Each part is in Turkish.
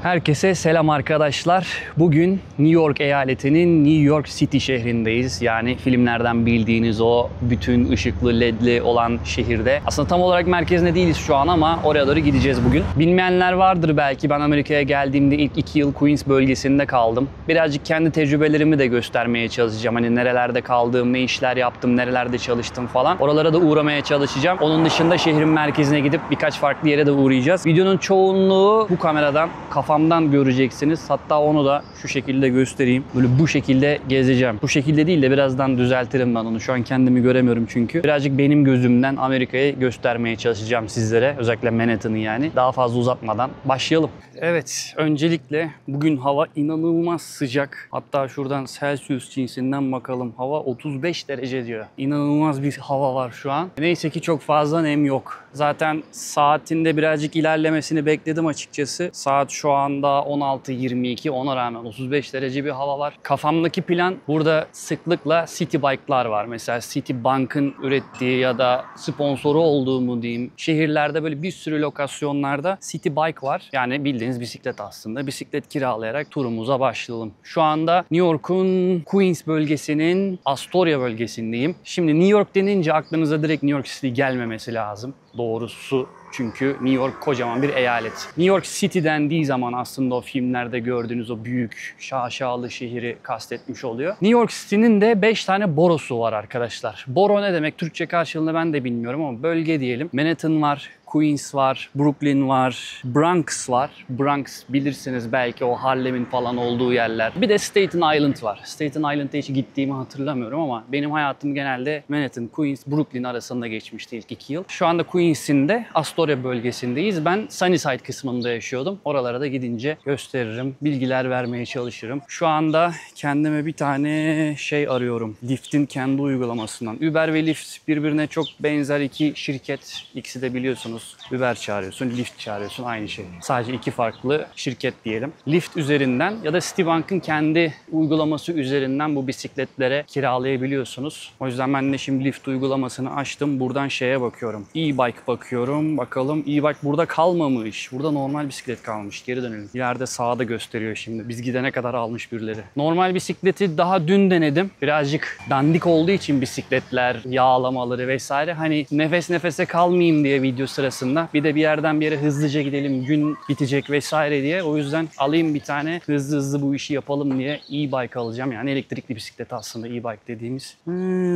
Herkese selam arkadaşlar. Bugün New York eyaletinin New York City şehrindeyiz. Yani filmlerden bildiğiniz o bütün ışıklı, ledli olan şehirde. Aslında tam olarak merkezinde değiliz şu an ama oraya doğru gideceğiz bugün. Bilmeyenler vardır belki. Ben Amerika'ya geldiğimde ilk 2 yıl Queens bölgesinde kaldım. Birazcık kendi tecrübelerimi de göstermeye çalışacağım. Hani nerelerde kaldım, ne işler yaptım, nerelerde çalıştım falan. Oralara da uğramaya çalışacağım. Onun dışında şehrin merkezine gidip birkaç farklı yere de uğrayacağız. Videonun çoğunluğu bu kameradan, kafamdan göreceksiniz. Hatta onu da şu şekilde göstereyim. Böyle bu şekilde gezeceğim. Bu şekilde değil de birazdan düzeltirim ben onu. Şu an kendimi göremiyorum çünkü. Birazcık benim gözümden Amerika'yı göstermeye çalışacağım sizlere. Özellikle Manhattan'ı yani. Daha fazla uzatmadan başlayalım. Evet, öncelikle bugün hava inanılmaz sıcak. Hatta şuradan Celsius cinsinden bakalım. Hava 35 derece diyor. İnanılmaz bir hava var şu an. Neyse ki çok fazla nem yok. Zaten saatinde birazcık ilerlemesini bekledim açıkçası. Saat şu anda 16:22. Ona rağmen 35 derece bir hava var. Kafamdaki plan burada sıklıkla City Bike'lar var. Mesela Citibank'ın ürettiği ya da sponsoru olduğu mu diyeyim. Şehirlerde böyle bir sürü lokasyonlarda City Bike var. Yani bildiğiniz bisiklet aslında. Bisiklet kiralayarak turumuza başlayalım. Şu anda New York'un Queens bölgesinin Astoria bölgesindeyim. Şimdi New York denince aklınıza direkt New York City gelmemesi lazım. Doğrusu çünkü New York kocaman bir eyalet. New York City dendiği zaman aslında o filmlerde gördüğünüz o büyük şaşalı şehri kastetmiş oluyor. New York City'nin de 5 tane borosu var arkadaşlar. Boro ne demek? Türkçe karşılığını ben de bilmiyorum ama bölge diyelim. Manhattan var, Queens var, Brooklyn var, Bronx var. Bronx bilirsiniz belki o Harlem'in falan olduğu yerler. Bir de Staten Island var. Staten Island'a hiç gittiğimi hatırlamıyorum ama benim hayatım genelde Manhattan, Queens, Brooklyn arasında geçmişti ilk 2 yıl. Şu anda Queens'in de Astoria bölgesindeyiz. Ben Sunnyside kısmında yaşıyordum. Oralara da gidince gösteririm, bilgiler vermeye çalışırım. Şu anda kendime bir tane şey arıyorum. Lyft'in kendi uygulamasından. Uber ve Lyft birbirine çok benzer iki şirket. İkisi de biliyorsunuz. Uber çağırıyorsun, Lyft çağırıyorsun, aynı şey. Sadece iki farklı şirket diyelim. Lyft üzerinden ya da Citibank'ın kendi uygulaması üzerinden bu bisikletlere kiralayabiliyorsunuz. O yüzden ben de şimdi Lyft uygulamasını açtım. Buradan şeye bakıyorum. E-bike bakıyorum. Bakalım e-bike burada kalmamış. Burada normal bisiklet kalmış. Geri dönelim. İleride sağda gösteriyor şimdi. Biz gidene kadar almış birileri. Normal bisikleti daha dün denedim. Birazcık dandik olduğu için bisikletler, yağlamaları vesaire. Hani nefes nefese kalmayayım diye video sırasında. Bir de bir yerden bir yere hızlıca gidelim, gün bitecek vesaire diye. O yüzden alayım bir tane, hızlı bu işi yapalım diye e-bike alacağım. Yani elektrikli bisiklet aslında e-bike dediğimiz.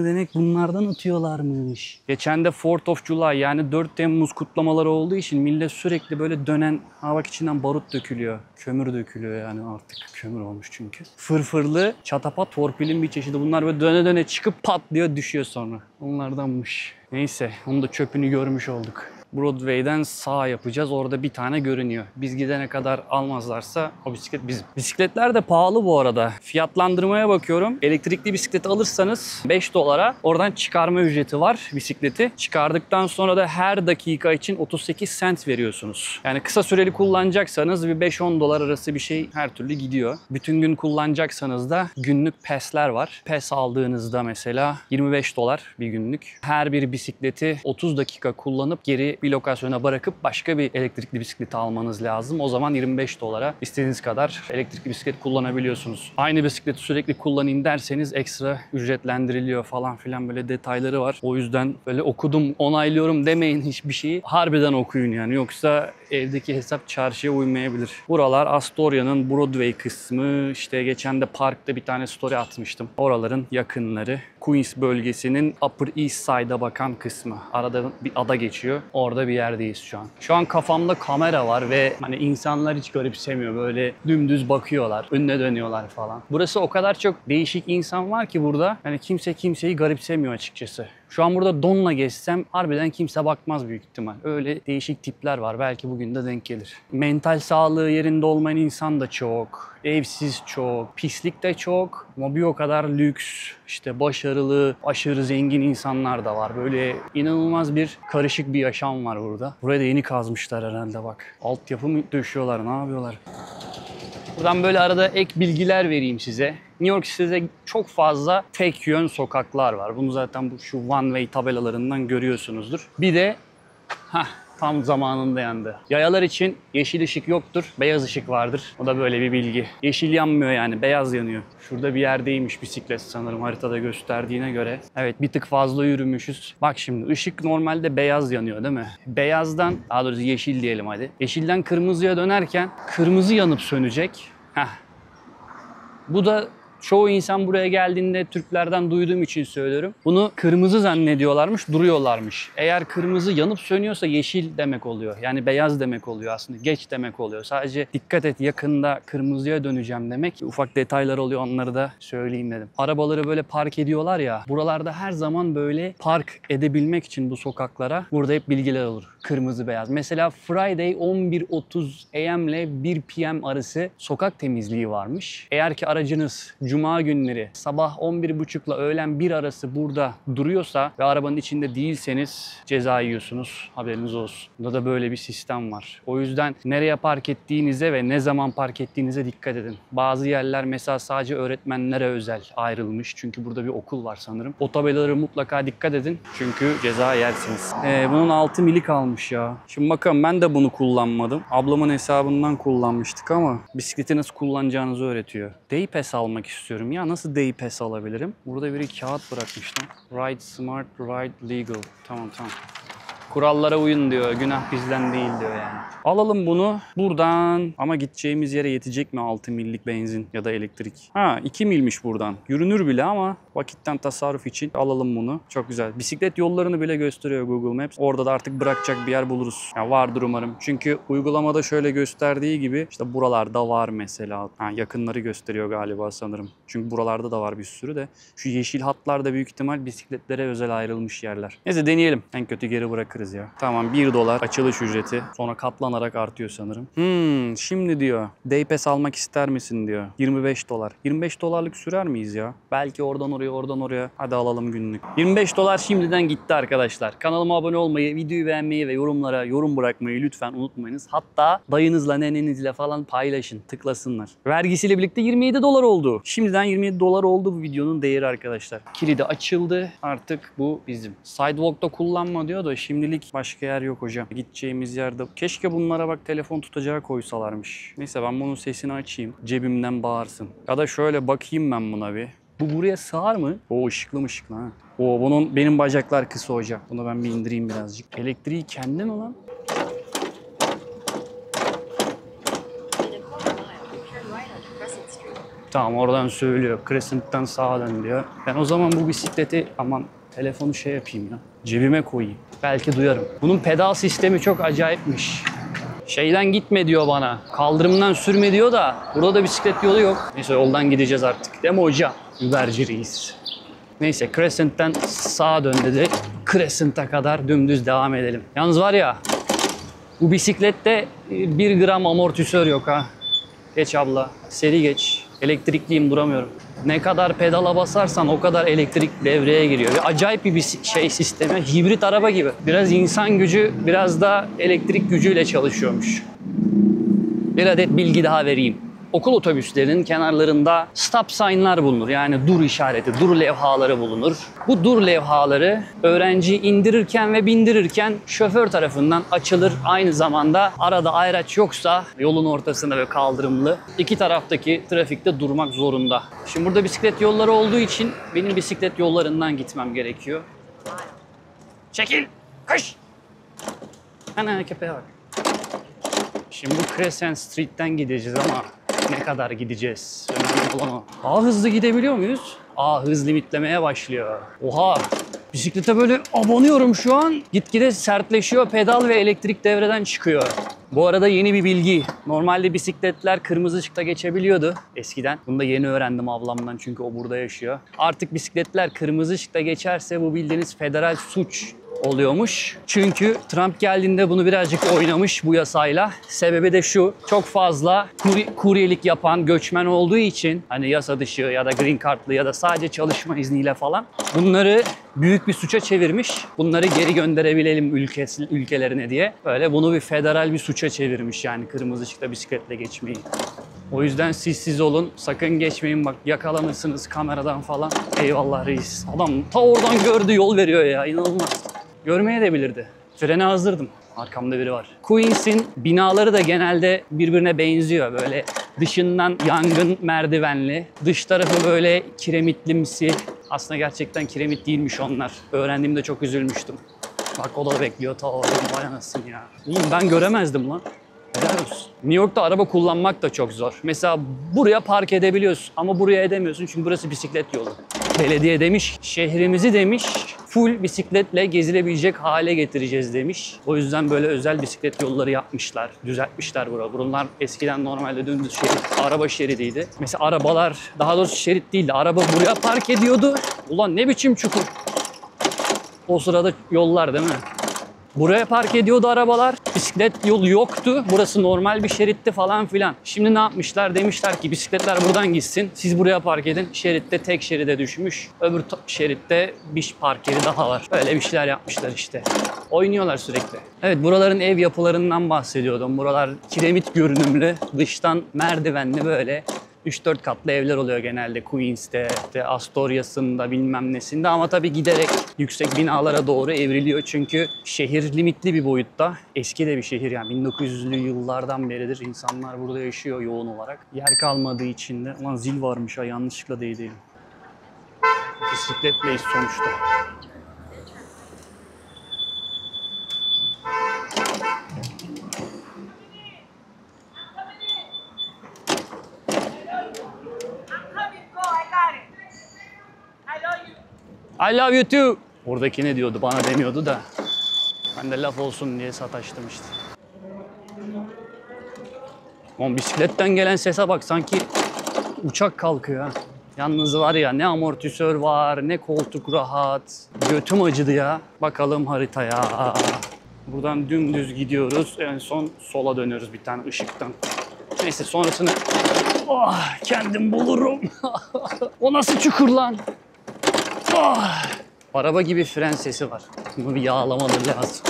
Demek bunlardan atıyorlarmış. Geçen de 4th of July yani 4 Temmuz kutlamaları olduğu için millet sürekli böyle dönen, bak içinden barut dökülüyor. Kömür dökülüyor yani artık kömür olmuş çünkü. Fırfırlı çatapat torpilin bir çeşidi. Bunlar böyle döne döne çıkıp patlıyor düşüyor sonra. Onlardanmış. Neyse onun da çöpünü görmüş olduk. Broadway'den sağ yapacağız. Orada bir tane görünüyor. Biz gidene kadar almazlarsa o bisiklet bizim. Bisikletler de pahalı bu arada. Fiyatlandırmaya bakıyorum. Elektrikli bisiklet alırsanız $5. Oradan çıkarma ücreti var bisikleti. Çıkardıktan sonra da her dakika için 38 cent veriyorsunuz. Yani kısa süreli kullanacaksanız bir $5-10 arası bir şey her türlü gidiyor. Bütün gün kullanacaksanız da günlük pass'ler var. Pass aldığınızda mesela $25 bir günlük. Her bir bisikleti 30 dakika kullanıp geri bir lokasyona bırakıp başka bir elektrikli bisiklet almanız lazım. O zaman $25 istediğiniz kadar elektrikli bisiklet kullanabiliyorsunuz. Aynı bisikleti sürekli kullanayım derseniz ekstra ücretlendiriliyor falan filan böyle detayları var. O yüzden böyle okudum, onaylıyorum demeyin hiçbir şeyi. Harbiden okuyun yani. Yoksa evdeki hesap çarşıya uymayabilir. Buralar Astoria'nın Broadway kısmı. İşte geçen de parkta bir tane story atmıştım. Oraların yakınları. Queens bölgesinin Upper East Side'a bakan kısmı. Arada bir ada geçiyor. Orada bir yerdeyiz şu an. Şu an kafamda kamera var ve hani insanlar hiç garipsemiyor. Böyle dümdüz bakıyorlar. Önüne dönüyorlar falan. Burası o kadar çok değişik insan var ki burada. Hani kimse kimseyi garipsemiyor açıkçası. Şu an burada donla gezsem harbiden kimse bakmaz büyük ihtimal. Öyle değişik tipler var. Belki bugün de denk gelir. Mental sağlığı yerinde olmayan insan da çok. Evsiz çok. Pislik de çok. Ama bir o kadar lüks, işte başarılı, aşırı zengin insanlar da var. Böyle inanılmaz bir karışık bir yaşam var burada. Buraya da yeni kazmışlar herhalde bak. Altyapı mı döşüyorlar, ne yapıyorlar? Buradan böyle arada ek bilgiler vereyim size. New York City'de çok fazla tek yön sokaklar var. Bunu zaten şu one way tabelalarından görüyorsunuzdur. Bir de tam zamanında yandı. Yayalar için yeşil ışık yoktur, beyaz ışık vardır. O da böyle bir bilgi. Yeşil yanmıyor yani, beyaz yanıyor. Şurada bir yerdeymiş bisiklet sanırım haritada gösterdiğine göre. Evet, bir tık fazla yürümüşüz. Bak şimdi ışık normalde beyaz yanıyor değil mi? Beyazdan, daha doğrusu yeşil diyelim hadi. Yeşilden kırmızıya dönerken kırmızı yanıp sönecek. Heh. Bu da çoğu insan buraya geldiğinde Türklerden duyduğum için söylüyorum. Bunu kırmızı zannediyorlarmış, duruyorlarmış. Eğer kırmızı yanıp sönüyorsa yeşil demek oluyor. Yani beyaz demek oluyor aslında. Geç demek oluyor. Sadece dikkat et, yakında kırmızıya döneceğim demek. Ufak detaylar oluyor, onları da söyleyeyim dedim. Arabaları böyle park ediyorlar ya. Buralarda her zaman böyle park edebilmek için bu sokaklara burada hep bilgiler olur. Kırmızı beyaz. Mesela Friday 11:30 AM ile 1 PM arası sokak temizliği varmış. Eğer ki aracınız Cuma günleri sabah 11:30 ile öğlen 1 arası burada duruyorsa ve arabanın içinde değilseniz ceza yiyorsunuz. Haberiniz olsun. Burada da böyle bir sistem var. O yüzden nereye park ettiğinize ve ne zaman park ettiğinize dikkat edin. Bazı yerler mesela sadece öğretmenlere özel ayrılmış. Çünkü burada bir okul var sanırım. O tabelalara mutlaka dikkat edin. Çünkü ceza yersiniz. Bunun 6 mili kalmış ya. Şimdi bakın, ben de bunu kullanmadım. Ablamın hesabından kullanmıştık ama bisikleti nasıl kullanacağınızı öğretiyor. Day-Pass almak istiyorum. Ya nasıl Day-Pass alabilirim? Burada biri kağıt bırakmışlar. Ride smart, ride legal. Tamam. Kurallara uyun diyor. Günah bizden değil diyor yani. Alalım bunu buradan. Ama gideceğimiz yere yetecek mi 6 millik benzin ya da elektrik? 2 milmiş buradan. Yürünür bile ama vakitten tasarruf için alalım bunu. Çok güzel. Bisiklet yollarını bile gösteriyor Google Maps. Orada da artık bırakacak bir yer buluruz. Ya vardır umarım. Çünkü uygulamada şöyle gösterdiği gibi işte buralarda var mesela. Yakınları gösteriyor galiba sanırım. Çünkü buralarda da var bir sürü de. Şu yeşil hatlar da büyük ihtimal bisikletlere özel ayrılmış yerler. Neyse deneyelim. En kötü geri bırakırız ya. Tamam, $1 açılış ücreti. Sonra katlanarak artıyor sanırım. Şimdi diyor Day-Pass almak ister misin diyor. $25. $25'lık sürer miyiz ya? Belki oradan oraya. Hadi alalım günlük. $25 şimdiden gitti arkadaşlar. Kanalıma abone olmayı, videoyu beğenmeyi ve yorumlara yorum bırakmayı lütfen unutmayınız. Hatta dayınızla, nenenizle falan paylaşın. Tıklasınlar. Vergisiyle birlikte $27 oldu. Şimdiden $27 oldu bu videonun değeri arkadaşlar. Kilidi açıldı. Artık bu bizim. Sidewalk'ta kullanma diyor da şimdilik başka yer yok hocam. Gideceğimiz yerde. Keşke bunlara bak telefon tutacağı koysalarmış. Neyse ben bunun sesini açayım. Cebimden bağırsın. Ya da şöyle bakayım ben buna bir. Bu buraya sığar mı? O ışıklı ha. Benim bacaklar kısa hocam. Bunu ben bir indireyim birazcık. Elektriği kendi mi lan? Tamam, oradan söylüyor. Crescent'tan sağa dön diyor. Ben o zaman bu bisikleti telefonu yapayım ya. Cebime koyayım. Belki duyarım. Bunun pedal sistemi çok acayipmiş. Şeyden gitme diyor bana. Kaldırımdan sürme diyor da burada da bisiklet yolu yok. Neyse yoldan gideceğiz artık. Değil mi hocam? Überci reis. Neyse Crescent'ten sağa dön dedi. Crescent'a kadar dümdüz devam edelim. Yalnız var ya, bu bisiklette 1 gram amortisör yok ha. Geç abla. Seri geç. Elektrikliyim, duramıyorum. Ne kadar pedala basarsan o kadar elektrik devreye giriyor. Ve acayip bir sistemi. Hibrit araba gibi. Biraz insan gücü, biraz da elektrik gücüyle çalışıyormuş. Bir adet bilgi daha vereyim. Okul otobüslerinin kenarlarında stop sign'lar bulunur. Yani dur işareti, dur levhaları bulunur. Bu dur levhaları öğrenci indirirken ve bindirirken şoför tarafından açılır. Aynı zamanda arada ayraç yoksa yolun ortasında ve kaldırımlı iki taraftaki trafikte durmak zorunda. Şimdi burada bisiklet yolları olduğu için benim bisiklet yollarından gitmem gerekiyor. Çekil! Kış! Ana köpeğe bak. Şimdi bu Crescent Street'ten gideceğiz ama ne kadar gideceğiz? Önemli olan o. Hızlı gidebiliyor muyuz? Hız limitlemeye başlıyor. Oha! Bisiklete böyle abanıyorum şu an. Gitgide sertleşiyor pedal ve elektrik devreden çıkıyor. Bu arada yeni bir bilgi. Normalde bisikletler kırmızı ışıkta geçebiliyordu eskiden. Bunu da yeni öğrendim ablamdan çünkü o burada yaşıyor. Artık bisikletler kırmızı ışıkta geçerse bu bildiğiniz federal suç oluyormuş. Çünkü Trump geldiğinde bunu birazcık oynamış bu yasayla. Sebebi de şu: çok fazla kuryelik yapan göçmen olduğu için, hani yasa dışı ya da green card'lı ya da sadece çalışma izniyle falan, bunları büyük bir suça çevirmiş. Bunları geri gönderebilelim ülkelerine diye. Böyle bunu bir federal bir suça çevirmiş yani kırmızı ışıkta bisikletle geçmeyi. O yüzden siz olun. Sakın geçmeyin, bak yakalanırsınız kameradan falan. Eyvallah reis. Adam ta oradan gördü, yol veriyor ya, inanılmaz. Görmeye de bilirdi. Frene hazırdım. Arkamda biri var. Queens'in binaları da genelde birbirine benziyor. Böyle dışından yangın merdivenli, dış tarafı böyle kiremitlimsi. Aslında gerçekten kiremit değilmiş onlar. Öğrendiğimde çok üzülmüştüm. Bak o da bekliyor ta orada. Vay anasını ya. Oğlum ben göremezdim lan. Helal olsun. New York'ta araba kullanmak da çok zor. Mesela buraya park edebiliyorsun ama buraya edemiyorsun çünkü burası bisiklet yolu. Belediye demiş, şehrimizi demiş, full bisikletle gezilebilecek hale getireceğiz demiş. O yüzden böyle özel bisiklet yolları yapmışlar, düzeltmişler buraları. Bunlar eskiden normalde dümdüz şerit, araba şeridiydi. Mesela arabalar, daha doğrusu şerit değildi, araba buraya park ediyordu. Ulan ne biçim çukur. O sırada yollar değil mi? Buraya park ediyordu arabalar. Bisiklet yolu yoktu. Burası normal bir şeritti falan filan. Şimdi ne yapmışlar? Demişler ki bisikletler buradan gitsin. Siz buraya park edin. Şeritte tek şeride düşmüş. Öbür şeritte bir park yeri daha var. Böyle bir şeyler yapmışlar işte. Oynuyorlar sürekli. Evet, buraların ev yapılarından bahsediyordum. Buralar kiremit görünümlü. Dıştan merdivenli böyle. 3-4 katlı evler oluyor genelde Queens'te, işte Astoria'sında bilmem nesinde ama tabii giderek yüksek binalara doğru evriliyor çünkü şehir limitli bir boyutta. Eski de bir şehir yani 1900'lü yıllardan beridir insanlar burada yaşıyor yoğun olarak. Yer kalmadığı için de, ulan zil varmış ha yanlışlıkla değdim. Bisikletleyiz sonuçta. I love you too. Oradaki ne diyordu? Bana demiyordu da. Ben de laf olsun diye sataştım işte. Oğlum bisikletten gelen sese bak sanki uçak kalkıyor ha. Yalnız var ya ne amortisör var, ne koltuk rahat. Götüm acıdı ya. Bakalım haritaya. Buradan dümdüz gidiyoruz. En son sola dönüyoruz bir tane ışıktan. Neyse sonrasını kendim bulurum. O nasıl çukur lan? Araba gibi fren sesi var. Bunu bir yağlamaları lazım.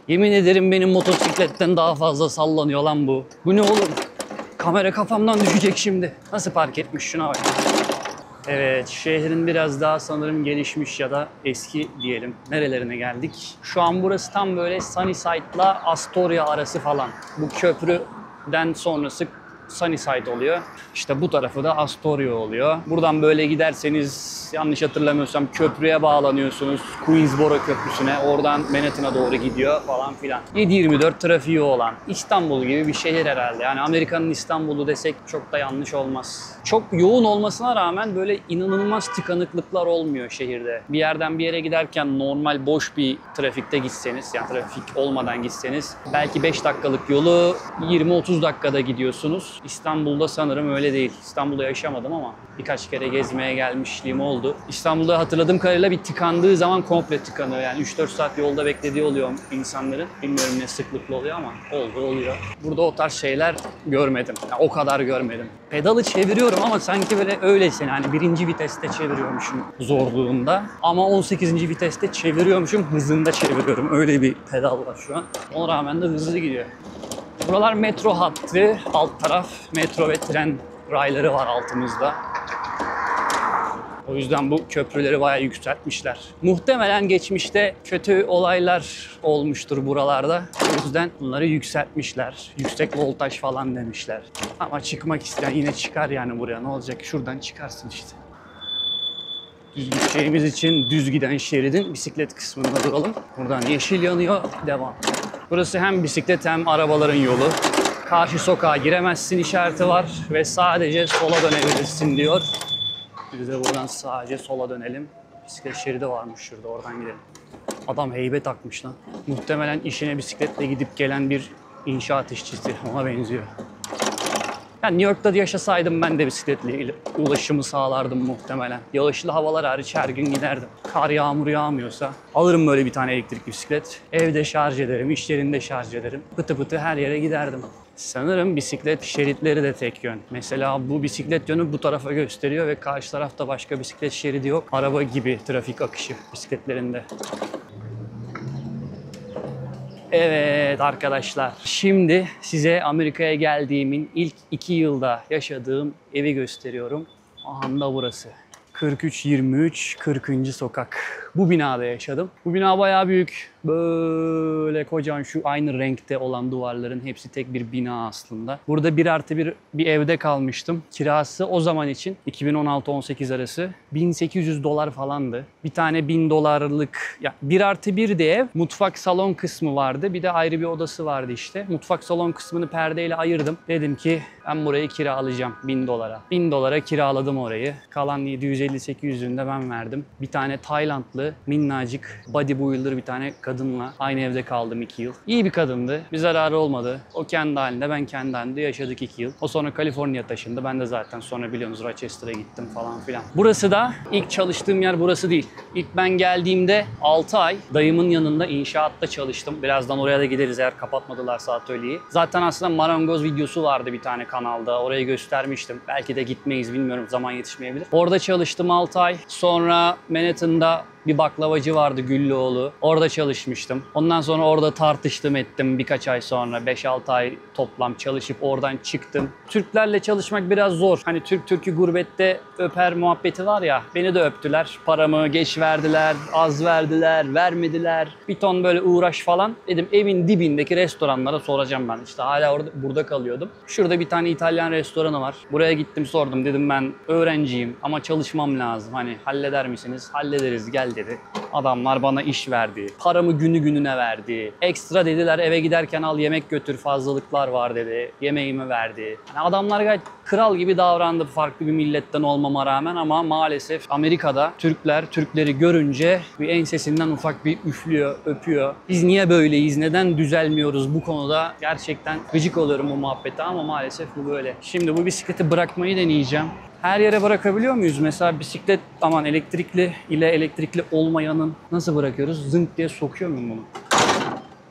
Yemin ederim benim motosikletten daha fazla sallanıyor lan bu. Bu ne oğlum? Kamera kafamdan düşecek şimdi. Nasıl park etmiş şuna bak. Evet, şehrin biraz daha sanırım gelişmiş ya da eski diyelim. Nerelerine geldik? Şu an burası tam böyle Sunnyside'la Astoria arası falan. Bu köprüden sonrası Sunnyside oluyor. İşte bu tarafı da Astoria oluyor. Buradan böyle giderseniz yanlış hatırlamıyorsam köprüye bağlanıyorsunuz. Queensboro Köprüsü'ne. Oradan Manhattan'a doğru gidiyor falan filan. 7/24 trafiği olan İstanbul gibi bir şehir herhalde. Yani Amerika'nın İstanbul'u desek çok da yanlış olmaz. Çok yoğun olmasına rağmen böyle inanılmaz tıkanıklıklar olmuyor şehirde. Bir yerden bir yere giderken normal boş bir trafikte gitseniz, yani trafik olmadan gitseniz belki 5 dakikalık yolu 20-30 dakikada gidiyorsunuz. İstanbul'da sanırım öyle değil. İstanbul'da yaşamadım ama birkaç kere gezmeye gelmişliğim oldu. İstanbul'da hatırladığım kadarıyla bir tıkandığı zaman komple tıkanıyor. Yani 3-4 saat yolda beklediği oluyor insanların. Bilmiyorum ne sıklıkla oluyor ama oluyor. Burada o tarz şeyler görmedim. Yani o kadar görmedim. Pedalı çeviriyorum ama sanki böyle öylesine hani birinci viteste çeviriyormuşum zorluğunda. Ama 18. viteste çeviriyormuşum hızında çeviriyorum. Öyle bir pedal var şu an. Ona rağmen de hızlı gidiyor. Buralar metro hattı, alt taraf metro ve tren rayları var altımızda. O yüzden bu köprüleri bayağı yükseltmişler. Muhtemelen geçmişte kötü olaylar olmuştur buralarda. O yüzden bunları yükseltmişler. Yüksek voltaj falan demişler. Ama çıkmak isteyen yine çıkar yani buraya. Ne olacak? Şuradan çıkarsın işte. Düz gideceğimiz için düz giden şeridin bisiklet kısmında duralım. Buradan yeşil yanıyor, devam. Burası hem bisiklet hem arabaların yolu. Karşı sokağa giremezsin işareti var ve sadece sola dönebilirsin diyor. Biz de buradan sadece sola dönelim. Bisiklet şeridi varmış şurada, oradan gidelim. Adam heybet takmış lan. Muhtemelen işine bisikletle gidip gelen bir inşaat işçisi. Ona benziyor. Yani New York'ta yaşasaydım ben de bisikletle ulaşımı sağlardım muhtemelen. Yağışlı havalar hariç her gün giderdim. Kar yağmur yağmıyorsa alırım böyle bir tane elektrikli bisiklet. Evde şarj ederim, iş yerinde şarj ederim. Pıtı pıtı her yere giderdim. Sanırım bisiklet şeritleri de tek yön. Mesela bu bisiklet yönü bu tarafa gösteriyor ve karşı tarafta başka bisiklet şeridi yok. Araba gibi trafik akışı bisikletlerinde. Evet arkadaşlar, şimdi size Amerika'ya geldiğimin ilk 2 yılda yaşadığım evi gösteriyorum. Aha da burası. 4323 40. sokak. Bu binada yaşadım. Bu bina bayağı büyük. Böyle kocaman şu aynı renkte olan duvarların hepsi tek bir bina aslında. Burada 1+1 bir evde kalmıştım. Kirası o zaman için 2016-18 arası $1.800 falandı. Bir tane $1.000'lık ya 1+1 de ev. Mutfak salon kısmı vardı. Bir de ayrı bir odası vardı işte. Mutfak salon kısmını perdeyle ayırdım. Dedim ki ben burayı kiralayacağım $1.000'a. $1.000'a kiraladım orayı. Kalan 750-800'ünü de ben verdim. Bir tane Taylandlı minnacık bodybuilder bir tane kadınla aynı evde kaldım 2 yıl. İyi bir kadındı. Bir zararı olmadı. O kendi halinde, ben kendi halimde yaşadık 2 yıl. O sonra Kaliforniya taşındı. Ben de zaten sonra biliyorsunuz Rochester'a gittim falan filan. Burası da ilk çalıştığım yer burası değil. İlk ben geldiğimde 6 ay dayımın yanında inşaatta çalıştım. Birazdan oraya da gideriz eğer kapatmadılarsa atölyeyi. Zaten aslında marangoz videosu vardı bir tane kanalda. Orayı göstermiştim. Belki de gitmeyiz, bilmiyorum, zaman yetişmeyebilir. Orada çalıştım 6 ay. Sonra Manhattan'da bir baklavacı vardı Güllüoğlu. Orada çalışmıştım. Ondan sonra orada tartıştım ettim birkaç ay sonra. 5-6 ay toplam çalışıp oradan çıktım. Türklerle çalışmak biraz zor. Hani Türk Türk'ü gurbette öper muhabbeti var ya. Beni de öptüler. Paramı geç verdiler, az verdiler, vermediler. Bir ton böyle uğraş falan. Dedim evin dibindeki restoranlara soracağım ben. İşte hala burada kalıyordum. Şurada bir tane İtalyan restoranı var. Buraya gittim sordum. Dedim ben öğrenciyim ama çalışmam lazım. Hani halleder misiniz? Hallederiz, gel dedi. Adamlar bana iş verdi. Paramı günü gününe verdi. Ekstra dediler eve giderken al yemek götür, fazlalıklar var dedi. Yemeğimi verdi. Yani adamlar gayet kral gibi davrandı farklı bir milletten olmama rağmen ama maalesef Amerika'da Türkler Türkleri görünce bir ensesinden ufak bir üflüyor, öpüyor. Biz niye böyleyiz? Neden düzelmiyoruz bu konuda? Gerçekten gıcık oluyorum bu muhabbete ama maalesef bu böyle. Şimdi bu bisikleti bırakmayı deneyeceğim. Her yere bırakabiliyor muyuz? Mesela bisiklet aman elektrikli ile elektrikli olmayanın nasıl bırakıyoruz? Zınk diye sokuyor muyum bunu?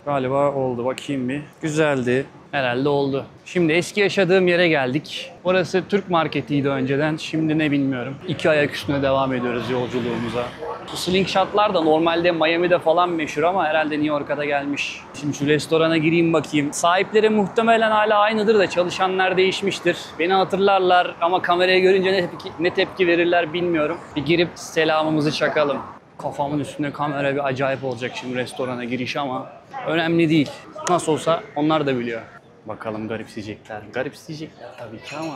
Galiba oldu. Bakayım bir. Güzeldi. Herhalde oldu. Şimdi eski yaşadığım yere geldik. Orası Türk marketiydi önceden. Şimdi ne bilmiyorum. 2 ayak üstüne devam ediyoruz yolculuğumuza. Bu slingshotlar da normalde Miami'de falan meşhur ama herhalde New York'a da gelmiş. Şimdi şu restorana gireyim bakayım. Sahipleri muhtemelen hala aynıdır da çalışanlar değişmiştir. Beni hatırlarlar ama kamerayı görünce ne tepki verirler bilmiyorum. Bir girip selamımızı çakalım. Kafamın üstünde kamera bir acayip olacak şimdi restorana giriş ama önemli değil. Nasıl olsa onlar da biliyor. Bakalım garipseyecekler. Garipseyecekler tabii ki ama.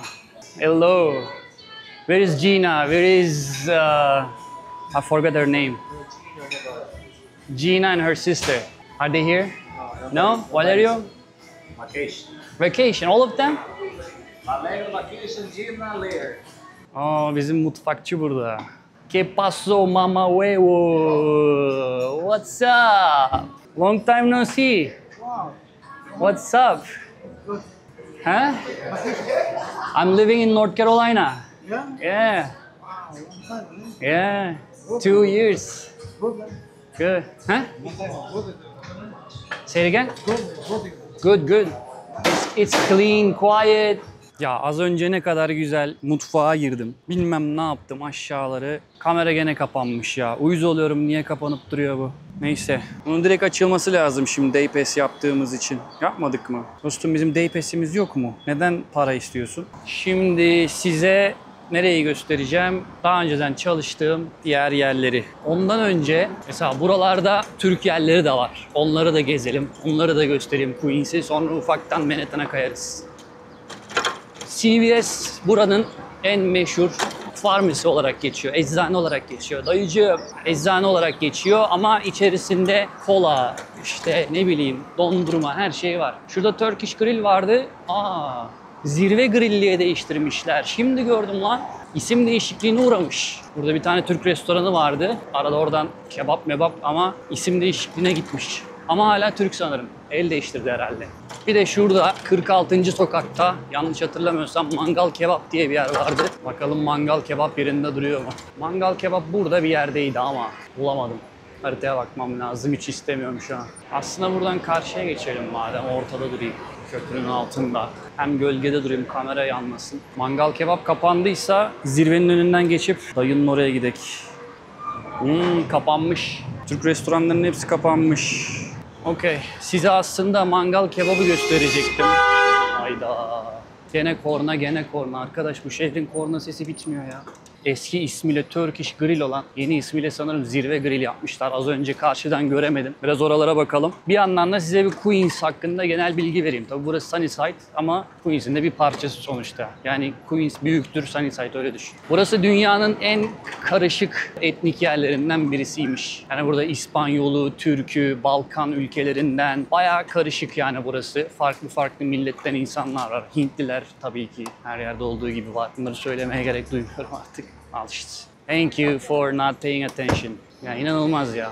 Hello. Where is Gina? Where is... I forgot her name. Gina and her sister. Are they here? No? Valerio? Vacation. Vacation. All of them? Valerio vacation, Gina Lear. Aa, bizim mutfakçı burada. ¿Qué pasó, mama huevo? What's up? Long time no see. What's up? Huh? I'm living in North Carolina. Yeah? Yeah. Yeah. 2 years. Good. Huh? Say it again? Good, good. It's clean, quiet. Ya az önce ne kadar güzel mutfağa girdim. Bilmem ne yaptım aşağıları. Kamera gene kapanmış ya. Uyuz oluyorum niye kapanıp duruyor bu. Neyse. Bunun direkt açılması lazım şimdi Day Pass yaptığımız için. Yapmadık mı? Dostum bizim Day Pass'imiz yok mu? Neden para istiyorsun? Şimdi size nereyi göstereceğim? Daha önceden çalıştığım diğer yerleri. Ondan önce mesela buralarda Türk yerleri de var. Onları da gezelim. Onları da göstereyim Queens'i. Sonra ufaktan Manhattan'a kayarız. CVS buranın en meşhur farmasi olarak geçiyor. Eczane olarak geçiyor. Dayıcığım eczane olarak geçiyor ama içerisinde kola, işte ne bileyim dondurma her şey var. Şurada Turkish Grill vardı. Aa, Zirve Grill'liye değiştirmişler. Şimdi gördüm lan. İsim değişikliğine uğramış. Burada bir tane Türk restoranı vardı. Arada oradan kebap mebap ama isim değişikliğine gitmiş. Ama hala Türk sanırım. El değiştirdi herhalde. Bir de şurada 46. sokakta yanlış hatırlamıyorsam Mangal Kebap diye bir yer vardı. Bakalım Mangal Kebap yerinde duruyor mu? Mangal Kebap burada bir yerdeydi ama bulamadım. Haritaya bakmam lazım. Hiç istemiyorum şu an. Aslında buradan karşıya geçelim madem ortada durayım. Köprünün altında. Hem gölgede durayım kamera yanmasın. Mangal Kebap kapandıysa zirvenin önünden geçip dayının oraya gidek. Kapanmış. Türk restoranlarının hepsi kapanmış. Okey. Size aslında mangal kebabı gösterecektim. Hayda. Gene korna, gene korna. Arkadaş bu şehrin korna sesi bitmiyor ya. Eski ismiyle Turkish Grill olan, yeni ismiyle sanırım Zirve Grill yapmışlar. Az önce karşıdan göremedim. Biraz oralara bakalım. Bir yandan da size bir Queens hakkında genel bilgi vereyim. Tabii burası Sunnyside ama Queens'in de bir parçası sonuçta. Yani Queens büyüktür, Sunnyside öyle düşün. Burası dünyanın en karışık etnik yerlerinden birisiymiş. Yani burada İspanyolu, Türk'ü, Balkan ülkelerinden bayağı karışık yani burası. Farklı farklı milletten insanlar var. Hintliler tabii ki her yerde olduğu gibi var. Bunları söylemeye gerek duymuyorum artık. Al işte. Thank you for not paying attention. Ya inanılmaz ya.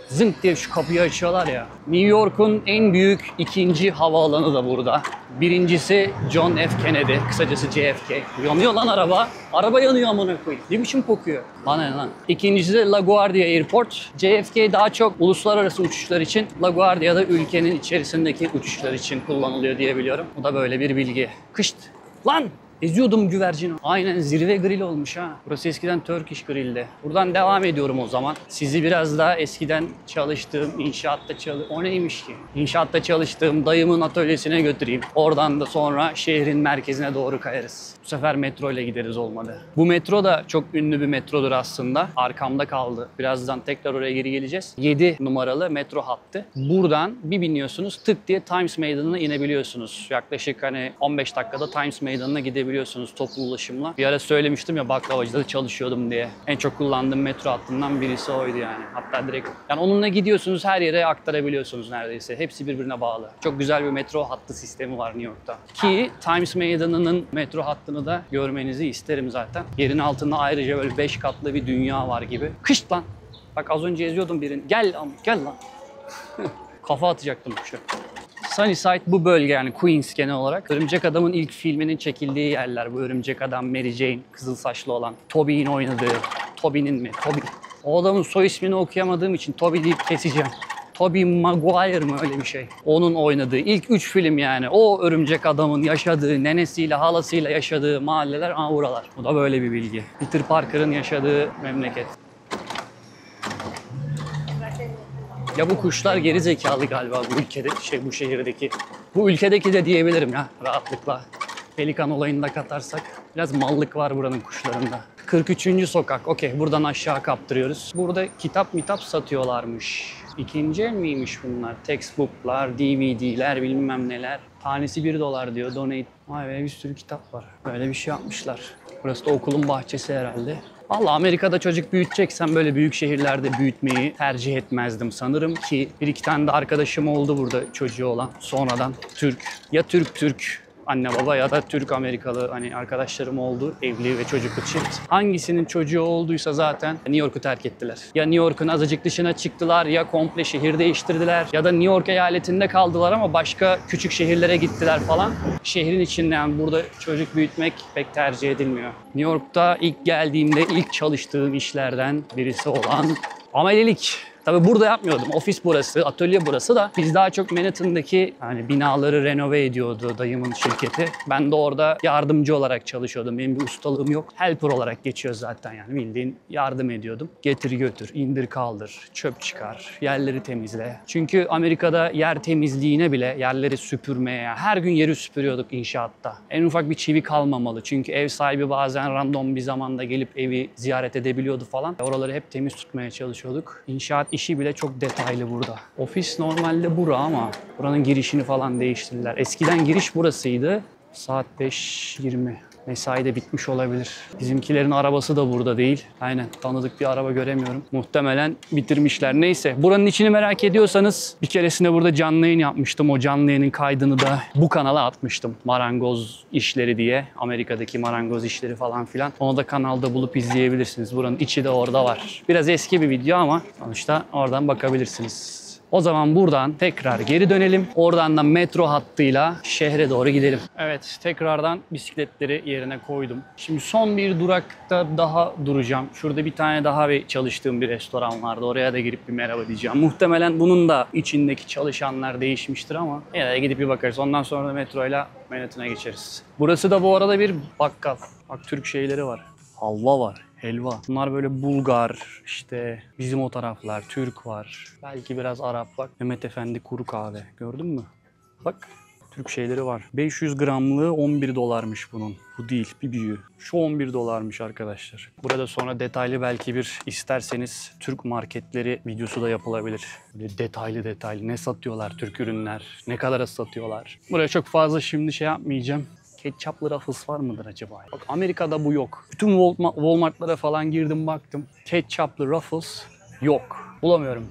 Zınk diye şu kapıyı açıyorlar ya. New York'un en büyük ikinci havaalanı da burada. Birincisi John F. Kennedy, kısacası JFK. Yanıyor lan araba. Araba yanıyor amına koyayım. Ne biçim kokuyor? Bana ne lan? İkincisi de LaGuardia Airport. JFK daha çok uluslararası uçuşlar için, LaGuardia da ülkenin içerisindeki uçuşlar için kullanılıyor diye biliyorum. Bu da böyle bir bilgi. Kışt. Lan! Eziyordum güvercini. Aynen Zirve Grill olmuş ha. Burası eskiden Turkish Grill'de. Buradan devam ediyorum o zaman. Sizi biraz daha eskiden çalıştığım, o neymiş ki? İnşaatta çalıştığım dayımın atölyesine götüreyim. Oradan da sonra şehrin merkezine doğru kayarız. Bu sefer metro ile gideriz olmadı. Bu metro da çok ünlü bir metrodur aslında. Arkamda kaldı. Birazdan tekrar oraya geri geleceğiz. 7 numaralı metro hattı. Buradan bir biniyorsunuz, tık diye Times Meydanı'na inebiliyorsunuz. Yaklaşık 15 dakikada Times Meydanı'na gidebiliyorsunuz toplu ulaşımla. Bir ara söylemiştim ya baklavacıda da çalışıyordum diye. En çok kullandığım metro hattından birisi oydu yani. Hatta direkt onunla gidiyorsunuz, her yere aktarabiliyorsunuz neredeyse. Hepsi birbirine bağlı. Çok güzel bir metro hattı sistemi var New York'ta. Ki Times Meydanı'nın metro hattını da görmenizi isterim zaten. Yerin altında ayrıca böyle 5 katlı bir dünya var gibi. Kışt lan! Bak az önce eziyordum birini. Gel lan. Kafa atacaktım şu. Sunnyside bu bölge yani Queens genel olarak. Örümcek Adam'ın ilk filminin çekildiği yerler. Bu Örümcek Adam, Mary Jane, kızıl saçlı olan. Tobey'in oynadığı. Tobey'nin mi? Tobey. O adamın soy ismini okuyamadığım için Tobey deyip keseceğim. Tobey Maguire mı öyle bir şey. Onun oynadığı ilk 3 film yani. O Örümcek Adam'ın yaşadığı, nenesiyle, halasıyla yaşadığı mahalleler buralar. Bu da böyle bir bilgi. Peter Parker'ın yaşadığı memleket. Ya bu kuşlar geri zekalı galiba bu ülkede, bu şehirdeki. Bu ülkedeki de diyebilirim ya rahatlıkla. Pelikan olayını da katarsak. Biraz mallık var buranın kuşlarında. 43. sokak. Okey, buradan aşağı kaptırıyoruz. Burada kitap satıyorlarmış. İkinci el miymiş bunlar? Textbook'lar, DVD'ler, bilmem neler. Tanesi $1 diyor. Donate. Vay be, bir sürü kitap var. Böyle bir şey yapmışlar. Burası da okulun bahçesi herhalde. Vallahi Amerika'da çocuk büyüteceksem böyle büyük şehirlerde büyütmeyi tercih etmezdim sanırım ki bir iki tane de arkadaşım oldu burada çocuğu olan. Sonradan Türk. Ya Türk anne baba ya da Türk Amerikalı arkadaşlarım oldu. Evli ve çocuklu çift. Hangisinin çocuğu olduysa zaten New York'u terk ettiler. Ya New York'un azıcık dışına çıktılar ya komple şehir değiştirdiler ya da New York eyaletinde kaldılar ama başka küçük şehirlere gittiler falan. Şehrin içinde yani burada çocuk büyütmek pek tercih edilmiyor. New York'ta ilk geldiğimde ilk çalıştığım işlerden birisi olan amelelik. Tabii burada yapmıyordum. Ofis burası, atölye burası da. Biz daha çok Manhattan'daki binaları renove ediyordu dayımın şirketi. Ben de orada yardımcı olarak çalışıyordum. Benim bir ustalığım yok. Helper olarak geçiyor zaten yani bildiğin yardım ediyordum. Getir götür, indir kaldır, çöp çıkar, yerleri temizle. Çünkü Amerika'da yer temizliğine bile yerleri süpürmeye, her gün yeri süpürüyorduk inşaatta. En ufak bir çivi kalmamalı. Çünkü ev sahibi bazen random bir zamanda gelip evi ziyaret edebiliyordu falan. Oraları hep temiz tutmaya çalışıyorduk. İnşaat işi bile çok detaylı burada. Ofis normalde bura ama buranın girişini falan değiştirdiler. Eskiden giriş burasıydı. Saat 5:20. Mesai de bitmiş olabilir. Bizimkilerin arabası da burada değil. Aynen, tanıdık bir araba göremiyorum. Muhtemelen bitirmişler. Neyse, buranın içini merak ediyorsanız bir keresinde burada canlı yayın yapmıştım. O canlı yayının kaydını da bu kanala atmıştım. Marangoz işleri diye. Amerika'daki marangoz işleri falan filan. Onu da kanalda bulup izleyebilirsiniz. Buranın içi de orada var. Biraz eski bir video ama sonuçta oradan bakabilirsiniz. O zaman buradan tekrar geri dönelim. Oradan da metro hattıyla şehre doğru gidelim. Evet, tekrardan bisikletleri yerine koydum. Şimdi son bir durakta daha duracağım. Şurada bir tane daha çalıştığım bir restoran vardı. Oraya da girip bir merhaba diyeceğim. Muhtemelen bunun da içindeki çalışanlar değişmiştir ama yine de gidip bir bakarız. Ondan sonra da metroyla Manhattan'a geçeriz. Burası da bu arada bir bakkal. Bak, Türk şeyleri var. Halva var. Helva. Bunlar böyle Bulgar, işte bizim o taraflar, Türk var. Belki biraz Arap bak. Mehmet Efendi kuru kahve. Gördün mü? Bak. Türk şeyleri var. 500 gramlığı 11 dolarmış bunun. Bu değil, bir büyüğü. Şu 11 dolarmış arkadaşlar. Burada sonra detaylı belki bir isterseniz Türk marketleri videosu da yapılabilir. Böyle detaylı ne satıyorlar Türk ürünler, ne kadara satıyorlar. Buraya çok fazla şimdi şey yapmayacağım. Ketçaplı Ruffles var mıdır acaba? Bak Amerika'da bu yok. Bütün Walmart'lara falan girdim baktım. Ketçaplı Ruffles yok. Bulamıyorum.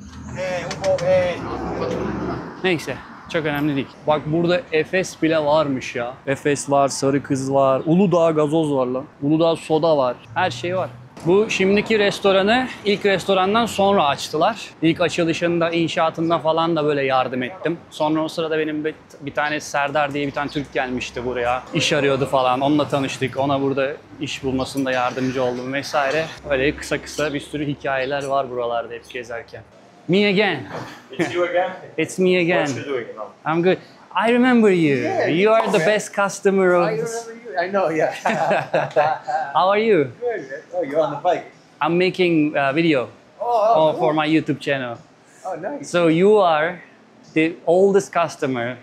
Neyse. Çok önemli değil. Bak burada Efes bile varmış ya. Efes var, Sarı Kız var, Uludağ gazoz var lan. Uludağ soda var. Her şey var. Bu şimdiki restoranı ilk restorandan sonra açtılar. İlk açılışında, inşaatında falan da böyle yardım ettim. Sonra o sırada benim bir tane Serdar diye bir tane Türk gelmişti buraya. İş arıyordu falan. Onunla tanıştık. Ona burada iş bulmasında yardımcı oldum vesaire. Öyle kısa bir sürü hikayeler var buralarda hep gezerken. Me again. It's you again? It's me again. What you doing now? I'm good. I remember you. Yeah, You are the yeah. best customer of I this. remember you. I know, yeah. How are you? Good. Oh, you're on the bike. I'm making a video Oh, for my YouTube channel. Oh, nice. So you are the oldest customer,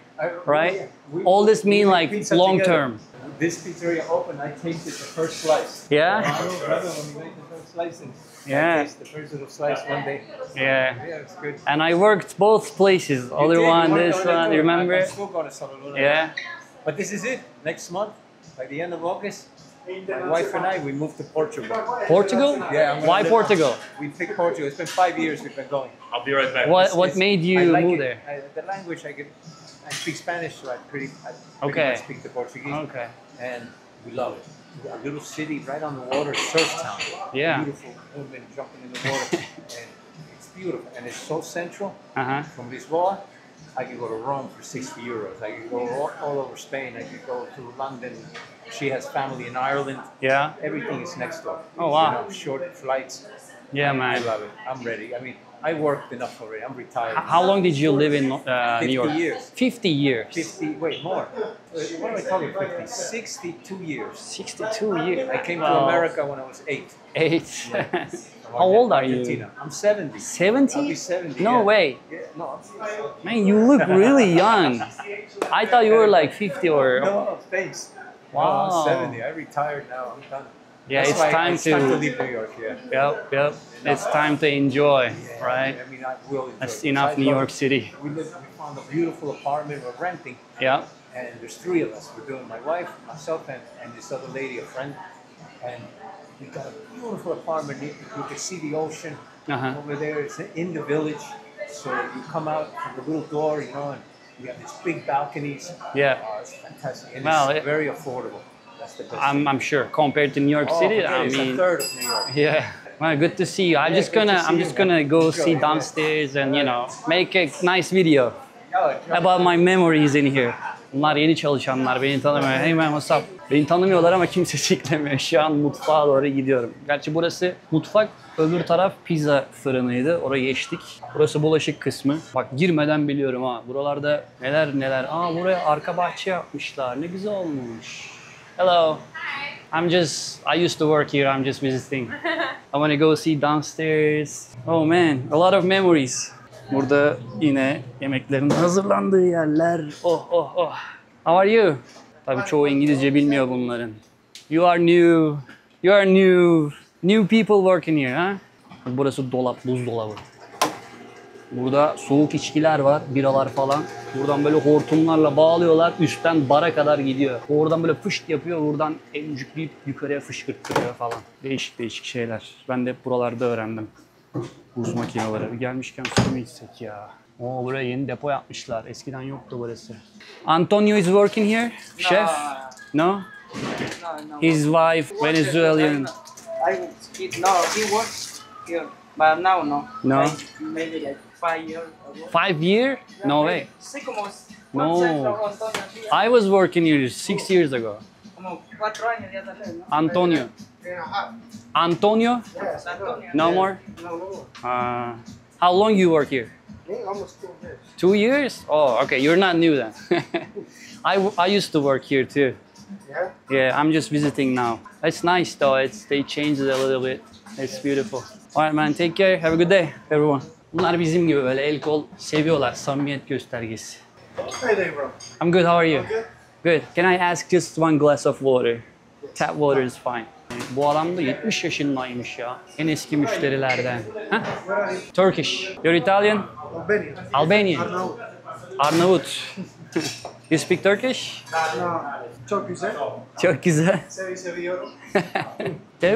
right? Oldest mean make like pizza long together. term. This pizzeria opened, I tasted the first slice. Yeah? Brother, when we made the first slice, and Yeah. I tasted the first little slice one day. Yeah. Yeah, it's good. And I worked both places. Other You did, one, you this went on one. that You tour. remember? I'm still going to Saloluna. Yeah. But this is it. Next month, by the end of August, my wife and I, we moved to Portugal. Portugal? Yeah. I'm gonna Why live- Portugal? We picked Portugal. It's been 5 years we've been going. I'll be right back. What made you I like move it. there? The language I speak Spanish, so I pretty Okay. much speak the Portuguese. Okay. And we love it. A little city right on the water, surf town. Yeah. Beautiful women jumping in the water. And it's beautiful. And it's so central. Uh-huh. From Lisboa, I could go to Rome for 60 euros. I could go all over Spain. I could go to London. She has family in Ireland. Yeah. Everything is next door. Oh, wow. You know, short flights. Yeah, I man. love it. I'm ready. I mean, I worked enough already. I'm retired. How long did you live in New 50 York? years. 50 years. 50, wait, more. What am I talking 50? 62 years. 62 years. I came to Wow. America when I was 8. 8. From How old are you? Argentina. I'm 70. 70? I'll be 70. No yeah. way. Yeah, no, I'm Man, you look really young. I thought you were like 50 or... No, thanks. No, Wow. I'm 70. I retired now. I'm done. Yeah, That's it's why time it's time to to... leave New York, yeah. Yep. It's time to enjoy, Yeah, right? I mean, I will enjoy That's it. enough I New love York it. City. We found a beautiful apartment we're renting. Yeah. And there's 3 of us. We're doing my wife, myself, and this other lady, a friend. And we got a beautiful apartment. You can see the ocean Uh-huh. over there. It's in the village. So you come out from the little door, you know, and we have these big balconies. Yeah. It's fantastic. And Well, it's very affordable. That's the best. I'm sure compared to New York Oh, City, forget it. I It's a mean... third of New York. Yeah. Well, good to see you. Yeah, good to see I'm you, just man. gonna go Enjoy, see yeah. downstairs and you know make a nice video Oh, about my memories in here. Bunlar yeni çalışanlar, beni tanımıyor. Hey man, what's up? Beni tanımıyorlar ama kimse çeklemiyor. Şu an mutfağa doğru gidiyorum. Gerçi burası mutfak, öbür taraf pizza fırınıydı. Oraya geçtik. Burası bulaşık kısmı. Bak girmeden biliyorum ha. Buralarda neler. Aa buraya arka bahçe yapmışlar. Ne güzel olmuş. Hello. I used to work here. I'm just visiting. I want to go see downstairs. Oh man, a lot of memories. Burada yine yemeklerin hazırlandığı yerler. Oh. How are you? Tabii çoğu İngilizce bilmiyor bunların. You are new. New people working here, ha? Burası dolap, buzdolabı. Burada soğuk içkiler var, biralar falan. Buradan böyle hortumlarla bağlıyorlar, üstten bara kadar gidiyor. Oradan böyle fışt yapıyor, buradan emcükleyip yukarıya fışkırttırıyor falan. Değişik şeyler. Ben de hep buralarda öğrendim. Buz makineleri. Bir gelmişken su mu içsek ya? Oo, buraya yeni depo yapmışlar. Eskiden yoktu burası. Antonio is working here? Chef? No? No. His wife, Venezuelan. He works here, but now no. No? Like, maybe like 5 years ago. 5 years? No way. Sí, como No. 4 años. I was working here 6 years ago. Como 4 años ya tal vez, ¿no? Antonio. Antonio? Antonio. No more? No, no. How long you work here? Almost 2 years. 2 years? Oh, okay. You're not new then. I used to work here too. Yeah? Yeah, I'm just visiting now. It's nice though. They changed it a little bit. It's beautiful. All right, man. Take care. Have a good day, everyone. Bunlar bizim gibi böyle el kol seviyorlar. Samimiyet göstergesi. Hey there, bro. I'm good. How are you? Good. Good. Can I ask just one glass of water? Tap water is fine. Bu adam da 70 yaşındaymış ya. En eski müşterilerden. Huh? Turkish. You're Italian? Albania. Albanian. Arnavut. Arnavut. You speak Turkish? No. Çok güzel. Çok güzel. Seviyorum. There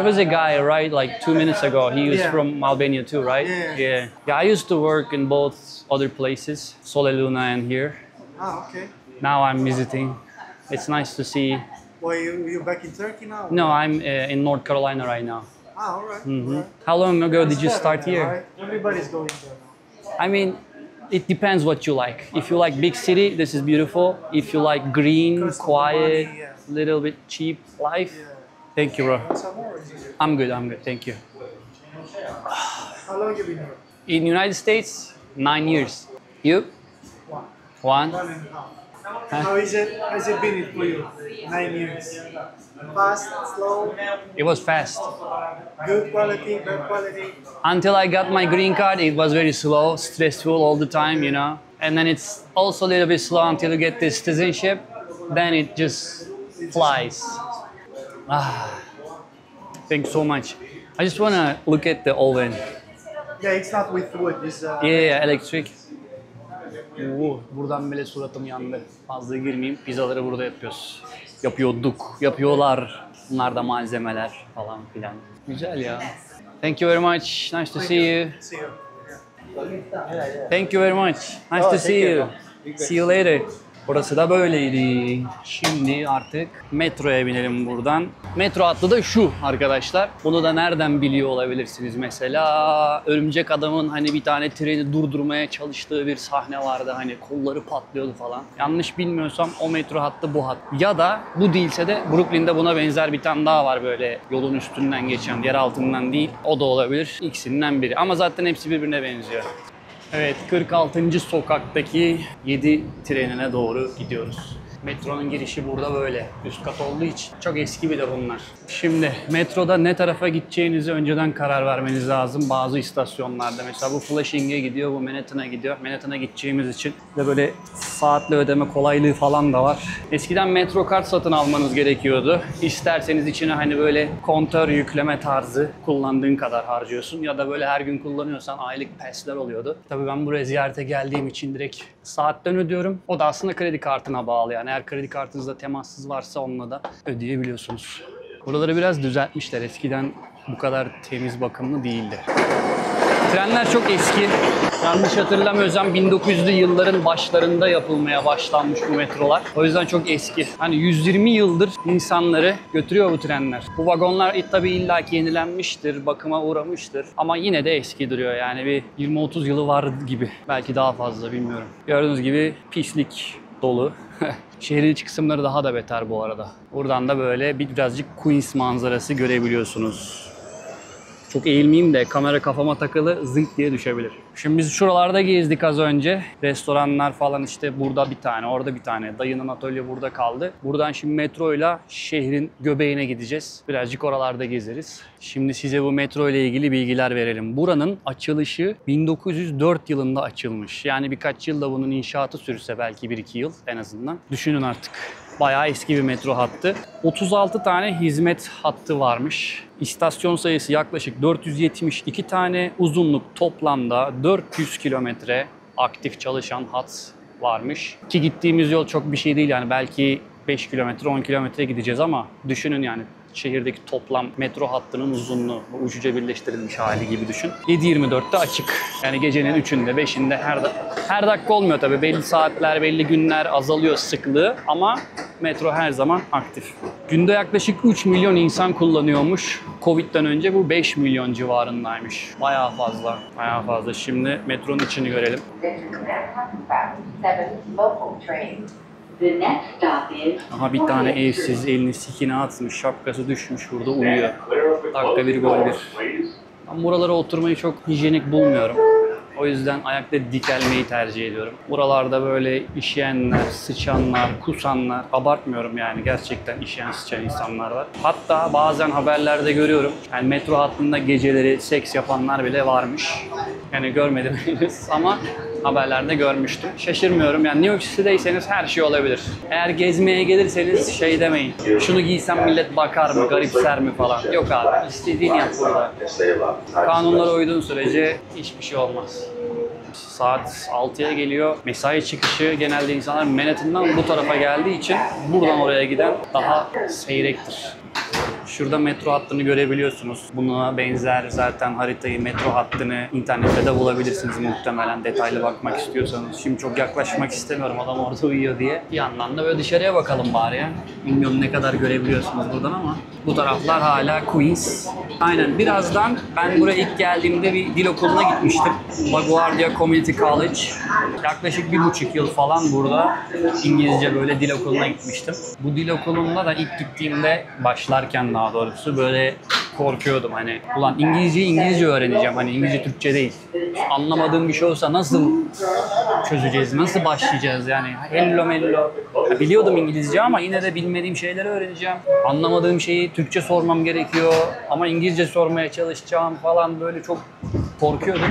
was a guy, right, like 2 minutes ago. He was Yeah. from Albania too, right? Yeah. Yeah, I used to work in both other places, Sole Luna and here. Ah, okay. Now I'm visiting. It's nice to see. Well, you back in Turkey now? No, I'm in North Carolina right now. Ah, all right. Mhm. How long ago did you start All here? right. Everybody's going there now. I mean, it depends what you like. If you like big city, this is beautiful. If you like green, Cost of quiet, money, yeah. little bit cheap life. Yeah. Thank you, bro. Some more is easier. I'm good, thank you. How long you been here? In United States, 9 years. You? One. 1? 1.5. How is it? Has it been for you? 9 years. Fast, slow, It was fast. good quality, bad quality. Until I got my green card, it was very slow, stressful all the time, you know. And then it's also a little bit slow until you get the citizenship. Then it just flies. Ah, thanks so much. I just want to look at the oven. Yeah, it's not with wood. It's Yeah, electric. Oo, buradan bile suratım yandı. Fazla girmeyeyim. Pizzaları burada yapıyoruz. Yapıyorduk, yapıyorlar. Bunlar da malzemeler falan filan. Güzel ya. Thank you very much. Nice to see you. See you. Thank you very much. Nice to see you. See you later. Burası da böyleydi. Şimdi artık metroya binelim buradan. Metro hattı da şu arkadaşlar. Bunu da nereden biliyor olabilirsiniz mesela? Örümcek Adam'ın hani bir tane treni durdurmaya çalıştığı bir sahne vardı. Hani kolları patlıyordu falan. Yanlış bilmiyorsam o metro hattı bu hat. Ya da bu değilse de Brooklyn'de buna benzer bir tane daha var böyle yolun üstünden geçen, yer altından değil. O da olabilir. İkisinden biri. Ama zaten hepsi birbirine benziyor. Evet, 46. sokaktaki 7 trenine doğru gidiyoruz. Metronun girişi burada böyle. Üst kat olduğu için. Çok eski bir de bunlar. Şimdi metroda ne tarafa gideceğinizi önceden karar vermeniz lazım. Bazı istasyonlarda mesela bu Flushing'e gidiyor, bu Manhattan'a gidiyor. Manhattan'a gideceğimiz için de böyle saatli ödeme kolaylığı falan da var. Eskiden metro kart satın almanız gerekiyordu. İsterseniz içine hani böyle kontör yükleme tarzı kullandığın kadar harcıyorsun. Ya da böyle her gün kullanıyorsan aylık pass'ler oluyordu. Tabii ben buraya ziyarete geldiğim için direkt saatten ödüyorum. O da aslında kredi kartına bağlı yani. Eğer kredi kartınızda temassız varsa onunla da ödeyebiliyorsunuz. Buraları biraz düzeltmişler. Eskiden bu kadar temiz, bakımlı değildi. Trenler çok eski. Yanlış hatırlamıyorsam 1900'lü yılların başlarında yapılmaya başlanmış bu metrolar. O yüzden çok eski. Hani 120 yıldır insanları götürüyor bu trenler. Bu vagonlar tabii illaki yenilenmiştir, bakıma uğramıştır. Ama yine de eski duruyor. Yani bir 20-30 yılı var gibi. Belki daha fazla, bilmiyorum. Gördüğünüz gibi pislik dolu. Şehrin iç kısımları daha da beter bu arada. Buradan da böyle birazcık Queens manzarası görebiliyorsunuz. Çok eğilmeyeyim de kamera kafama takılı zınk diye düşebilir. Şimdi biz şuralarda gezdik az önce. Restoranlar falan işte burada bir tane, orada bir tane. Dayının atölye burada kaldı. Buradan şimdi metroyla şehrin göbeğine gideceğiz. Birazcık oralarda gezeriz. Şimdi size bu metro ile ilgili bilgiler verelim. Buranın açılışı 1904 yılında açılmış. Yani birkaç yılda bunun inşaatı sürse belki 1-2 yıl en azından. Düşünün artık. Bayağı eski bir metro hattı. 36 tane hizmet hattı varmış. İstasyon sayısı yaklaşık 472 tane. Uzunluk toplamda 400 kilometre aktif çalışan hat varmış. Ki gittiğimiz yol çok bir şey değil yani belki 5 kilometre 10 kilometre gideceğiz ama düşünün yani şehirdeki toplam metro hattının uzunluğu, bu ucuca birleştirilmiş hali gibi düşün. 7/24'te açık. Yani gecenin 3'ünde, 5'inde her dakika olmuyor tabii. Belli saatler, belli günler azalıyor sıklığı ama metro her zaman aktif. Günde yaklaşık 3 milyon insan kullanıyormuş. Covid'den önce bu 5 milyon civarındaymış. Bayağı fazla, bayağı fazla. Şimdi metronun içini görelim. Aha bir tane evsiz elini sikine atmış, şapkası düşmüş burada uyuyor. Dakika bir gol bir. Ben buralara oturmayı çok hijyenik bulmuyorum. O yüzden ayakta dikelmeyi tercih ediyorum. Buralarda böyle işeyenler, sıçanlar, kusanlar, abartmıyorum yani gerçekten işeyen, sıçan insanlar var. Hatta bazen haberlerde görüyorum. Yani metro hattında geceleri seks yapanlar bile varmış. Yani görmedim henüz ama haberlerde görmüştüm. Şaşırmıyorum yani, New York City'deyseniz her şey olabilir. Eğer gezmeye gelirseniz şey demeyin, şunu giysem millet bakar mı, garipser mi falan. Yok abi, istediğini yap burada. Kanunlara uyduğun sürece hiçbir şey olmaz. Saat 6'ya geliyor. Mesai çıkışı genelde insanlar Manhattan'dan bu tarafa geldiği için buradan oraya giden daha seyrektir. Şurada metro hattını görebiliyorsunuz. Buna benzer zaten haritayı, metro hattını internette de bulabilirsiniz muhtemelen, detaylı bakmak istiyorsanız. Şimdi çok yaklaşmak istemiyorum, adam orada uyuyor diye. Bir yandan da böyle dışarıya bakalım bari ya. Bilmiyorum ne kadar görebiliyorsunuz buradan ama bu taraflar hala Queens. Aynen, birazdan ben buraya ilk geldiğimde bir dil okuluna gitmiştim. LaGuardia Community College. Yaklaşık 1,5 yıl falan burada İngilizce böyle dil okuluna gitmiştim. Bu dil okulunda da ilk gittiğimde, başlarken daha doğrusu, böyle korkuyordum hani. Ulan İngilizce öğreneceğim, hani İngilizce Türkçe değil. Anlamadığım bir şey olsa nasıl çözeceğiz, nasıl başlayacağız yani. Hello mello. Ya biliyordum İngilizce ama yine de bilmediğim şeyleri öğreneceğim. Anlamadığım şeyi Türkçe sormam gerekiyor ama İngilizce sormaya çalışacağım falan, böyle çok korkuyordum.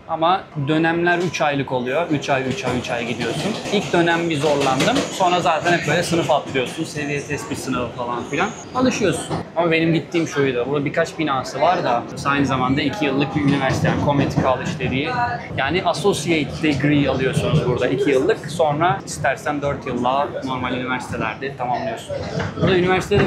Ama dönemler 3 aylık oluyor. 3 ay gidiyorsun. İlk dönem bir zorlandım. Sonra zaten hep böyle sınıf atlıyorsun. Seviye tespit sınavı falan filan. Alışıyorsun. Ama benim gittiğim şuydu. Burada birkaç binası var da aynı zamanda 2 yıllık bir üniversite, yani Community College dediği. Yani Associate Degree alıyorsunuz burada 2 yıllık. Sonra istersen 4 yıllığa normal üniversitelerde tamamlıyorsun. Burada üniversitede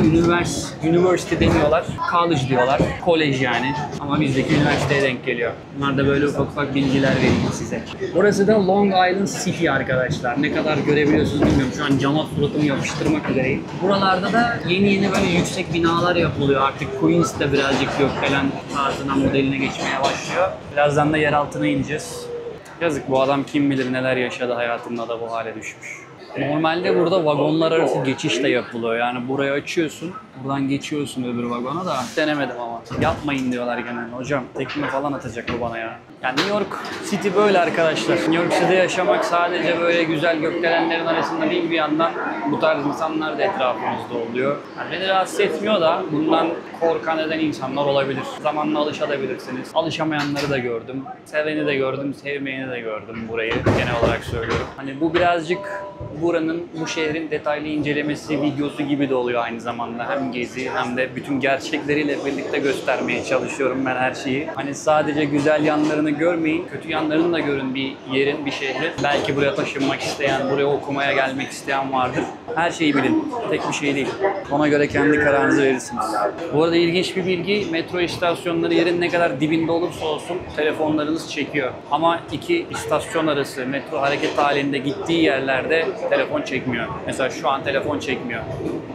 university demiyorlar. College diyorlar. College yani. Ama bizdeki üniversiteye denk geliyor. Bunlar da böyle ufak bilgiler vereyim size. Burası da Long Island City arkadaşlar. Ne kadar görebiliyorsunuz bilmiyorum. Şu an cama suratımı yapıştırmak üzereyim. Buralarda da yeni böyle yüksek binalar yapılıyor. Artık Queens de birazcık gökdelen tarzına, modeline geçmeye başlıyor. Birazdan da yer altına ineceğiz. Yazık, bu adam kim bilir neler yaşadı hayatında da bu hale düşmüş. Normalde burada vagonlar arası geçiş de yapılıyor. Yani burayı açıyorsun, buradan geçiyorsun öbür vagona da. Denemedim ama. Yapmayın diyorlar genelde. Hocam tekme falan atacak bu bana ya. Yani New York City böyle arkadaşlar. New York City'de yaşamak sadece böyle güzel gökdelenlerin arasında değil, bir yandan bu tarz insanlar da etrafımızda oluyor. Yani beni rahatsız etmiyor da bundan korkan eden insanlar olabilir. Zamanla alışabilirsiniz. Alışamayanları da gördüm. Seveni de gördüm, sevmeyeni de gördüm burayı. Genel olarak söylüyorum. Hani bu birazcık buranın, bu şehrin detaylı incelemesi videosu gibi de oluyor aynı zamanda. Hem gezi hem de bütün gerçekleriyle birlikte göstermeye çalışıyorum ben her şeyi. Hani sadece güzel yanlarını görmeyin, kötü yanlarını da görün bir yerin, bir şehrin. Belki buraya taşınmak isteyen, buraya okumaya gelmek isteyen vardır. Her şeyi bilin. Tek bir şey değil. Ona göre kendi kararınızı verirsiniz. Bu arada ilginç bir bilgi, metro istasyonları yerin ne kadar dibinde olursa olsun telefonlarınız çekiyor. Ama iki istasyon arası metro hareket halinde gittiği yerlerde telefon çekmiyor. Mesela şu an telefon çekmiyor.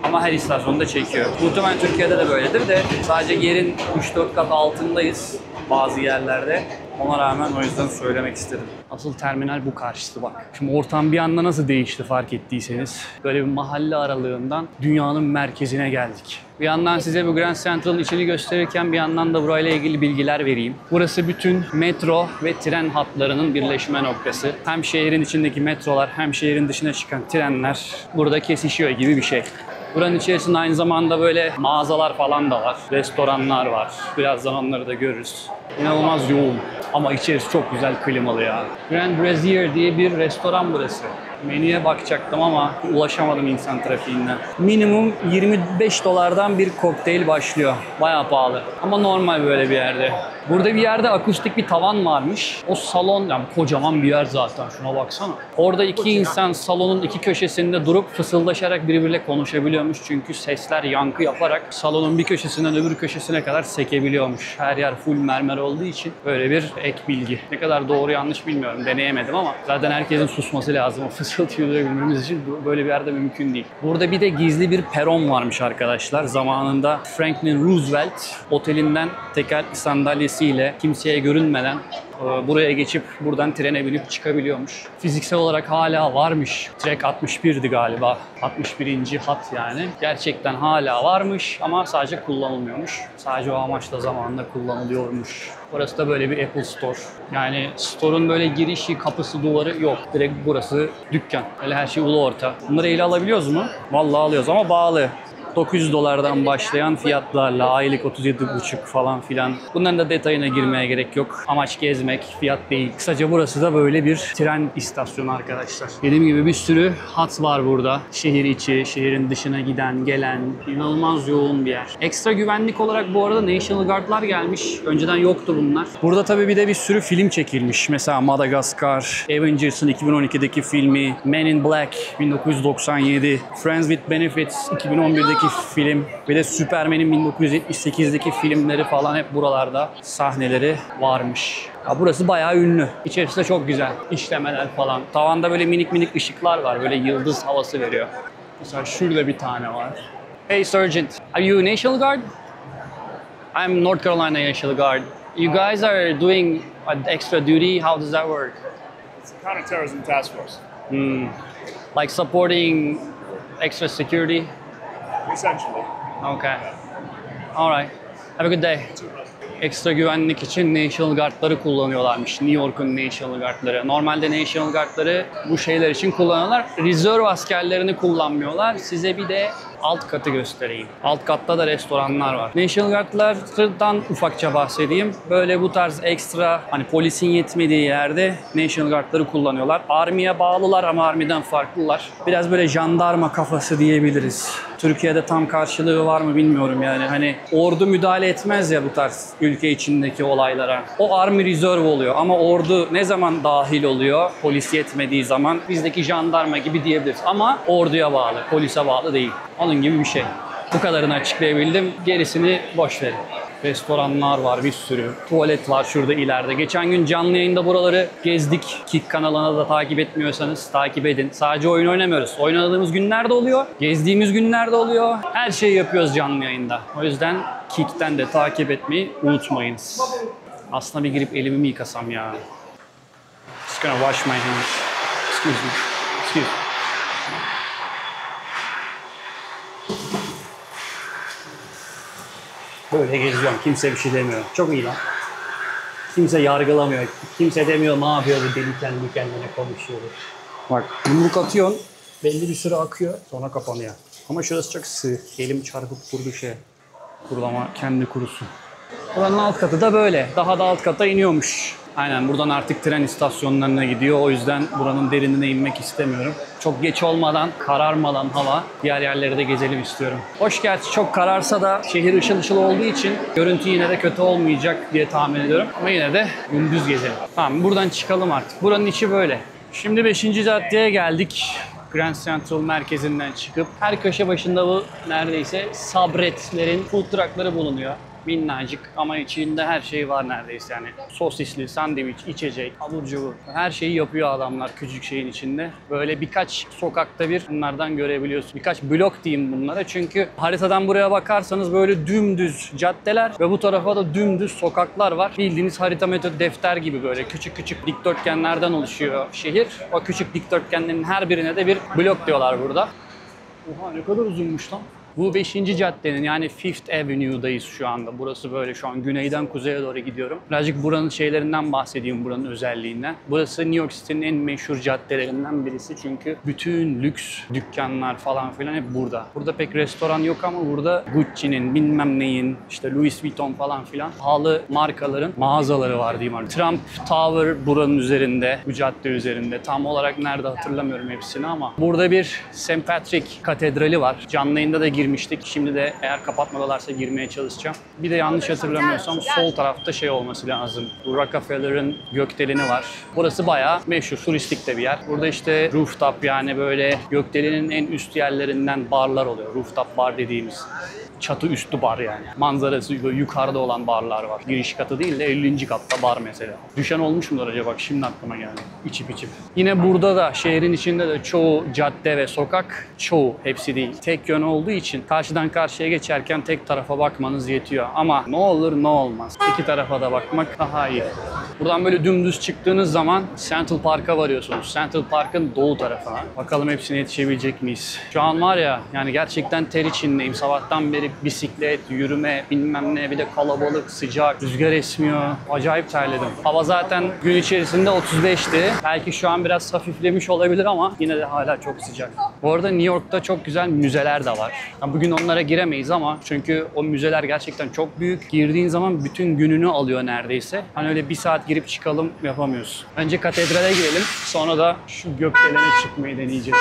Ama her istasyonda çekiyor. Muhtemelen Türkiye'de de böyledir de sadece yerin 3-4 kat altındayız bazı yerlerde. Ona rağmen o yüzden söylemek istedim. Asıl terminal bu karşısı bak. Şimdi ortam bir anda nasıl değişti fark ettiyseniz. Böyle bir mahalle aralığından dünyanın merkezine geldik. Bir yandan size bu Grand Central'ın içini gösterirken bir yandan da burayla ilgili bilgiler vereyim. Burası bütün metro ve tren hatlarının birleşme noktası. Hem şehrin içindeki metrolar hem şehrin dışına çıkan trenler burada kesişiyor gibi bir şey. Buranın içerisinde aynı zamanda böyle mağazalar falan da var. Restoranlar var. Birazdan onları da görürüz. İnanılmaz yoğun. Ama içerisi çok güzel klimalı ya. Grand Brazier diye bir restoran burası. Menüye bakacaktım ama ulaşamadım insan trafiğinden. Minimum 25 dolardan bir kokteyl başlıyor. Bayağı pahalı. Ama normal böyle bir yerde. Burada bir yerde akustik bir tavan varmış. O salon, yani kocaman bir yer zaten, şuna baksana. Orada iki insan salonun iki köşesinde durup fısıldaşarak birbiriyle konuşabiliyormuş. Çünkü sesler yankı yaparak salonun bir köşesinden öbür köşesine kadar sekebiliyormuş. Her yer full mermer olduğu için böyle bir ek bilgi. Ne kadar doğru yanlış bilmiyorum, deneyemedim ama zaten herkesin susması lazım. O fısıltıyı duyabilmemiz için böyle bir yerde mümkün değil. Burada bir de gizli bir peron varmış arkadaşlar. Zamanında Franklin Roosevelt otelinden tekerlekli sandalyesiyle kimseye görünmeden buraya geçip buradan trene binip çıkabiliyormuş. Fiziksel olarak hala varmış. Trek 61'di galiba. 61. hat yani. Gerçekten hala varmış ama sadece kullanılmıyormuş. Sadece o amaçla zamanında kullanılıyormuş. Burası da böyle bir Apple Store. Yani store'un böyle girişi, kapısı, duvarı yok. Direkt burası dükkan. Öyle her şey ulu orta. Bunları ele alabiliyoruz mu? Vallahi alıyoruz ama bağlı. 900 dolardan başlayan fiyatlarla aylık 37,5 falan filan. Bunların da detayına girmeye gerek yok. Amaç gezmek, fiyat değil. Kısaca burası da böyle bir tren istasyonu arkadaşlar. Dediğim gibi bir sürü hat var burada. Şehir içi, şehrin dışına giden, gelen, inanılmaz yoğun bir yer. Ekstra güvenlik olarak bu arada National Guard'lar gelmiş. Önceden yoktu bunlar. Burada tabii bir de bir sürü film çekilmiş. Mesela Madagascar, Avengers'ın 2012'deki filmi, Men in Black 1997, Friends with Benefits 2011'deki film, bir de Superman'in 1978'deki filmleri falan hep buralarda sahneleri varmış. Ya burası bayağı ünlü. İçerisi de çok güzel. İşlemeler falan. Tavanda böyle minik minik ışıklar var. Böyle yıldız havası veriyor. Mesela şurada bir tane var. Hey Sergeant, are you National Guard? I'm North Carolina National Guard. You guys are doing an extra duty. How does that work? It's a counterterrorism task force, Like supporting extra security? essentially. Okay. All right. Have a good day. Ekstra güvenlik için National Guard'ları kullanıyorlarmış. New York'un National Guard'ları. Normalde National Guard'ları bu şeyler için kullanıyorlar. Reserve askerlerini kullanmıyorlar. Size bir de alt katı göstereyim. Alt katta da restoranlar var. National Guard'lardan ufakça bahsedeyim. Böyle bu tarz ekstra hani polisin yetmediği yerde National Guard'ları kullanıyorlar. Army'ye bağlılar ama Army'den farklılar. Biraz böyle jandarma kafası diyebiliriz. Türkiye'de tam karşılığı var mı bilmiyorum yani. Hani ordu müdahale etmez ya bu tarz ülke içindeki olaylara. O Army Reserve oluyor ama ordu ne zaman dahil oluyor? Polis yetmediği zaman bizdeki jandarma gibi diyebiliriz. Ama orduya bağlı, polise bağlı değil. Onun gibi bir şey. Bu kadarını açıklayabildim. Gerisini boş verin. Restoranlar var bir sürü. Tuvalet var şurada ileride. Geçen gün canlı yayında buraları gezdik. Kick kanalına da takip etmiyorsanız takip edin. Sadece oyun oynamıyoruz. Oynadığımız günlerde oluyor. Gezdiğimiz günlerde oluyor. Her şeyi yapıyoruz canlı yayında. O yüzden Kick'ten de takip etmeyi unutmayınız. Aslında bir girip elimi mi yıkasam ya? Just gonna wash my hands. Excuse me. Excuse me. Böyle geziyorum. Kimse bir şey demiyor. Çok iyi lan. Kimse yargılamıyor. Kimse demiyor ne yapıyor bu deli kendi kendine konuşuyor. Bak yumruk atıyorsun. Belli bir süre akıyor. Sonra kapanıyor. Ama şurası çok sığ. Elim çarpıp durdu şey. Kurulama kendi kurusun. Buranın alt katı da böyle. Daha da alt kata iniyormuş. Aynen buradan artık tren istasyonlarına gidiyor. O yüzden buranın derinine inmek istemiyorum. Çok geç olmadan, kararmadan hava diğer yerleri de gezelim istiyorum. Hoş gerçi çok kararsa da şehir ışıl ışıl olduğu için görüntü yine de kötü olmayacak diye tahmin ediyorum. Ama yine de gündüz gezelim. Tamam buradan çıkalım artık. Buranın içi böyle. Şimdi 5. caddeye geldik. Grand Central merkezinden çıkıp her köşe başında bu neredeyse sabretlerin food truckları bulunuyor. Minnacık ama içinde her şey var neredeyse yani. Sosisli, sandviç, içecek, abur cubur. Her şeyi yapıyor adamlar küçük şeyin içinde. Böyle birkaç sokakta bir bunlardan görebiliyorsun. Birkaç blok diyeyim bunlara çünkü haritadan buraya bakarsanız böyle dümdüz caddeler ve bu tarafa da dümdüz sokaklar var. Bildiğiniz harita metot defter gibi böyle küçük küçük dikdörtgenlerden oluşuyor şehir. O küçük dikdörtgenlerin her birine de bir blok diyorlar burada. Oha ne kadar uzunmuş lan. Bu 5. caddenin yani Fifth Avenue'dayız şu anda. Burası böyle şu an güneyden kuzeye doğru gidiyorum. Birazcık buranın şeylerinden bahsedeyim, buranın özelliğinden. Burası New York City'nin en meşhur caddelerinden birisi çünkü bütün lüks dükkanlar falan filan hep burada. Burada pek restoran yok ama burada Gucci'nin bilmem neyin, işte Louis Vuitton falan filan pahalı markaların mağazaları var diyeyim artık. Trump Tower buranın üzerinde, bu cadde üzerinde. Tam olarak nerede hatırlamıyorum hepsini ama burada bir St. Patrick Katedrali var. Canlı yayında da girmiştik. Şimdi de eğer kapatmadılarsa girmeye çalışacağım. Bir de yanlış hatırlamıyorsam sol tarafta şey olması lazım. Bu Rockefeller'ın gökdeleni var. Burası bayağı meşhur, turistik de bir yer. Burada işte rooftop yani böyle gökdelenin en üst yerlerinden barlar oluyor. Rooftop bar dediğimiz. Çatı üstü bar yani. Manzarası yukarıda olan barlar var. Giriş katı değil de 50. katta bar mesela. Düşen olmuş mudur acaba? Bak şimdi aklıma geldi. İçip içip. Yine burada da şehrin içinde de çoğu cadde ve sokak, çoğu hepsi değil. Tek yön olduğu için karşıdan karşıya geçerken tek tarafa bakmanız yetiyor. Ama ne olur ne olmaz. İki tarafa da bakmak daha iyi. Buradan böyle dümdüz çıktığınız zaman Central Park'a varıyorsunuz. Central Park'ın doğu tarafına. Bakalım hepsine yetişebilecek miyiz? Şu an var ya yani gerçekten ter içindeyim. Sabahtan beri bisiklet, yürüme, bilmem ne, bir de kalabalık, sıcak, rüzgar esmiyor. Acayip terledim. Hava zaten gün içerisinde 35'ti. Belki şu an biraz hafiflemiş olabilir ama yine de hala çok sıcak. Bu arada New York'ta çok güzel müzeler de var. Yani bugün onlara giremeyiz ama çünkü o müzeler gerçekten çok büyük. Girdiğin zaman bütün gününü alıyor neredeyse. Hani öyle bir saat girip çıkalım yapamıyoruz. Önce katedrale girelim, sonra da şu gökdelene çıkmayı deneyeceğiz.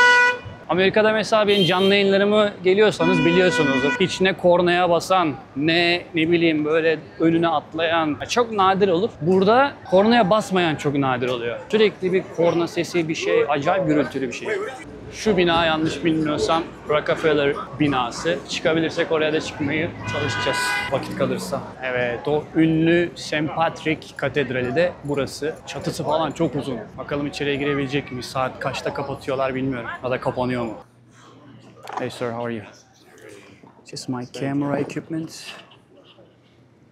Amerika'da mesela benim canlı yayınlarımı geliyorsanız biliyorsunuzdur. Hiç ne kornaya basan, ne bileyim böyle önüne atlayan çok nadir olur. Burada kornaya basmayan çok nadir oluyor. Sürekli bir korna sesi, bir şey, acayip gürültülü bir şey. Şu bina yanlış bilmiyorsam Rockefeller binası. Çıkabilirsek oraya da çıkmayı çalışacağız vakit kalırsa. Evet, o ünlü St. Patrick Katedrali de burası. Çatısı falan çok uzun. Bakalım içeriye girebilecek miyiz? Saat kaçta kapatıyorlar bilmiyorum. Ya da kapanıyor mu? Hey sir, how are you? This is my camera equipment.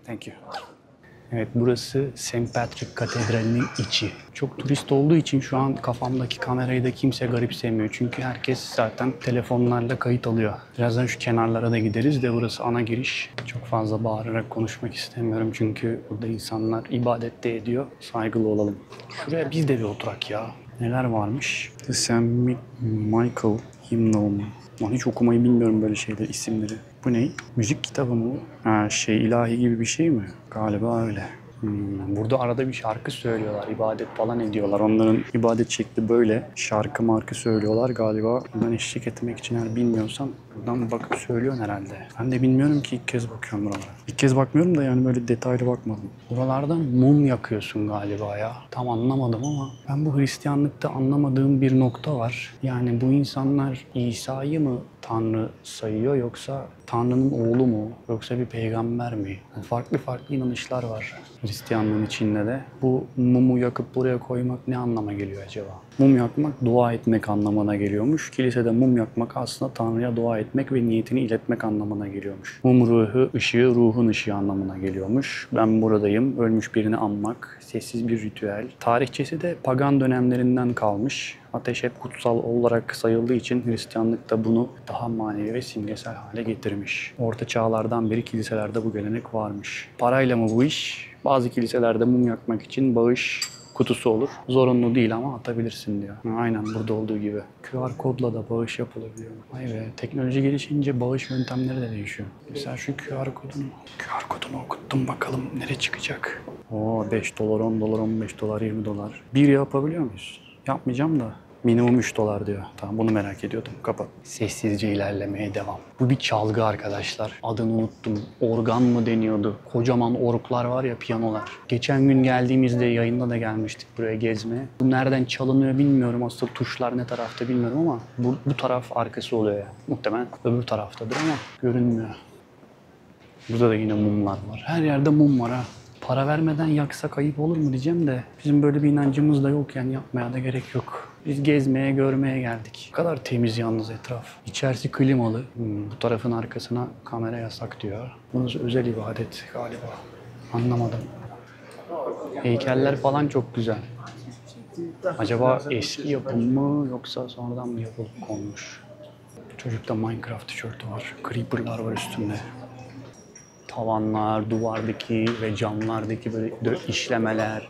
Thank you. Evet, burası St. Patrick Katedrali'nin içi. Çok turist olduğu için şu an kafamdaki kamerayı da kimse garipsemiyor. Çünkü herkes zaten telefonlarla kayıt alıyor. Birazdan şu kenarlara da gideriz de burası ana giriş. Çok fazla bağırarak konuşmak istemiyorum çünkü burada insanlar ibadet de ediyor. Saygılı olalım. Şuraya biz de bir oturak ya. Neler varmış? The St. Michael Hymnal. Ben hiç okumayı bilmiyorum böyle şeyler, isimleri. Bu ne? Müzik kitabı mı? Ha, ilahi gibi bir şey mi? Galiba öyle. Burada arada bir şarkı söylüyorlar, ibadet falan ediyorlar. Onların ibadet şekli böyle. Şarkı markı söylüyorlar galiba. Ben eşlik etmek için eğer bilmiyorsam buradan bakıp söylüyor herhalde. Ben de bilmiyorum ki, ilk kez bakıyorum buralara. İlk kez bakmıyorum da yani böyle detaylı bakmadım. Buralardan mum yakıyorsun galiba ya. Tam anlamadım ama ben bu Hristiyanlıkta anlamadığım bir nokta var. Yani bu insanlar İsa'yı mı Tanrı sayıyor yoksa Tanrı'nın oğlu mu yoksa bir peygamber mi? Farklı farklı inanışlar var Hristiyanlığın içinde de. Bu mumu yakıp buraya koymak ne anlama geliyor acaba? Mum yakmak dua etmek anlamına geliyormuş. Kilisede mum yakmak aslında Tanrı'ya dua etmek ve niyetini iletmek anlamına geliyormuş. Mum ruhu, ışığı, ruhun ışığı anlamına geliyormuş. Ben buradayım, ölmüş birini anmak, sessiz bir ritüel. Tarihçesi de pagan dönemlerinden kalmış. Ateş hep kutsal olarak sayıldığı için Hristiyanlık da bunu daha manevi ve simgesel hale getirmiş. Orta çağlardan beri kiliselerde bu gelenek varmış. Parayla mı bu iş? Bazı kiliselerde mum yakmak için bağış kutusu olur. Zorunlu değil ama atabilirsin diyor. Aynen burada olduğu gibi. QR kodla da bağış yapılabiliyor. Vay be, teknoloji gelişince bağış yöntemleri de değişiyor. Mesela şu QR kodunu okuttum, bakalım nereye çıkacak. Oo, 5 dolar, 10 dolar, 15 dolar, 20 dolar. Bir yapabiliyor muyuz? Yapmayacağım da. Minimum 3 dolar diyor. Tamam, bunu merak ediyordum. Kapat. Sessizce ilerlemeye devam. Bu bir çalgı arkadaşlar. Adını unuttum. Organ mı deniyordu? Kocaman orklar var ya, piyanolar. Geçen gün geldiğimizde yayında da gelmiştik buraya gezmeye. Bu nereden çalınıyor bilmiyorum. Aslında tuşlar ne tarafta bilmiyorum ama bu taraf arkası oluyor ya. Muhtemelen öbür taraftadır ama görünmüyor. Burada da yine mumlar var. Her yerde mum var ha. Para vermeden yaksak ayıp olur mu diyeceğim de bizim böyle bir inancımız da yok, yani yapmaya da gerek yok. Biz gezmeye, görmeye geldik. Ne kadar temiz yalnız etraf. İçerisi klimalı. Bu tarafın arkasına kamera yasak diyor. Burası özel ibadet galiba. Anlamadım. Heykeller falan çok güzel. Acaba eski yapım mı yoksa sonradan mı yapılıp konmuş? Çocukta Minecraft tişörtü var. Creeper'lar var üstünde. Tavanlar, duvardaki ve camlardaki böyle işlemeler,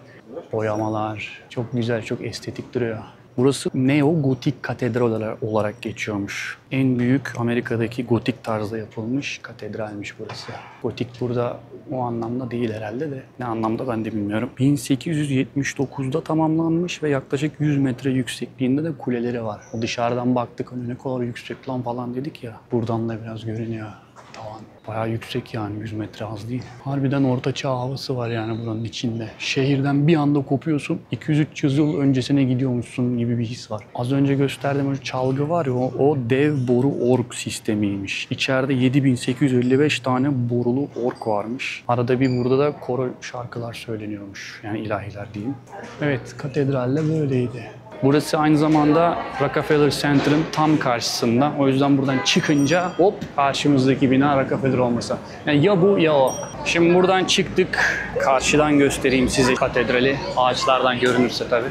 boyamalar çok güzel, çok estetik duruyor. Burası Neo-Gotik Katedral olarak geçiyormuş. En büyük Amerika'daki gotik tarzda yapılmış katedralmiş burası. Gotik burada o anlamda değil herhalde de. Ne anlamda ben de bilmiyorum. 1879'da tamamlanmış ve yaklaşık 100 metre yüksekliğinde de kuleleri var. O dışarıdan baktık, ne kadar yüksek lan falan dedik ya. Buradan da biraz görünüyor. Tavan bayağı yüksek yani, 100 metre az değil. Harbiden ortaçağ havası var yani buranın içinde. Şehirden bir anda kopuyorsun, 200-300 yıl öncesine gidiyormuşsun gibi bir his var. Az önce gösterdiğim o çalgı var ya, o dev boru org sistemiymiş. İçeride 7855 tane borulu org varmış. Arada bir burada da koro şarkılar söyleniyormuş. Yani ilahiler diyeyim. Evet, katedralle böyleydi. Burası aynı zamanda Rockefeller Center'ın tam karşısında. O yüzden buradan çıkınca hop karşımızdaki bina Rockefeller olmasa. Yani ya bu ya o. Şimdi buradan çıktık. Karşıdan göstereyim size katedrali. Ağaçlardan görünürse tabii.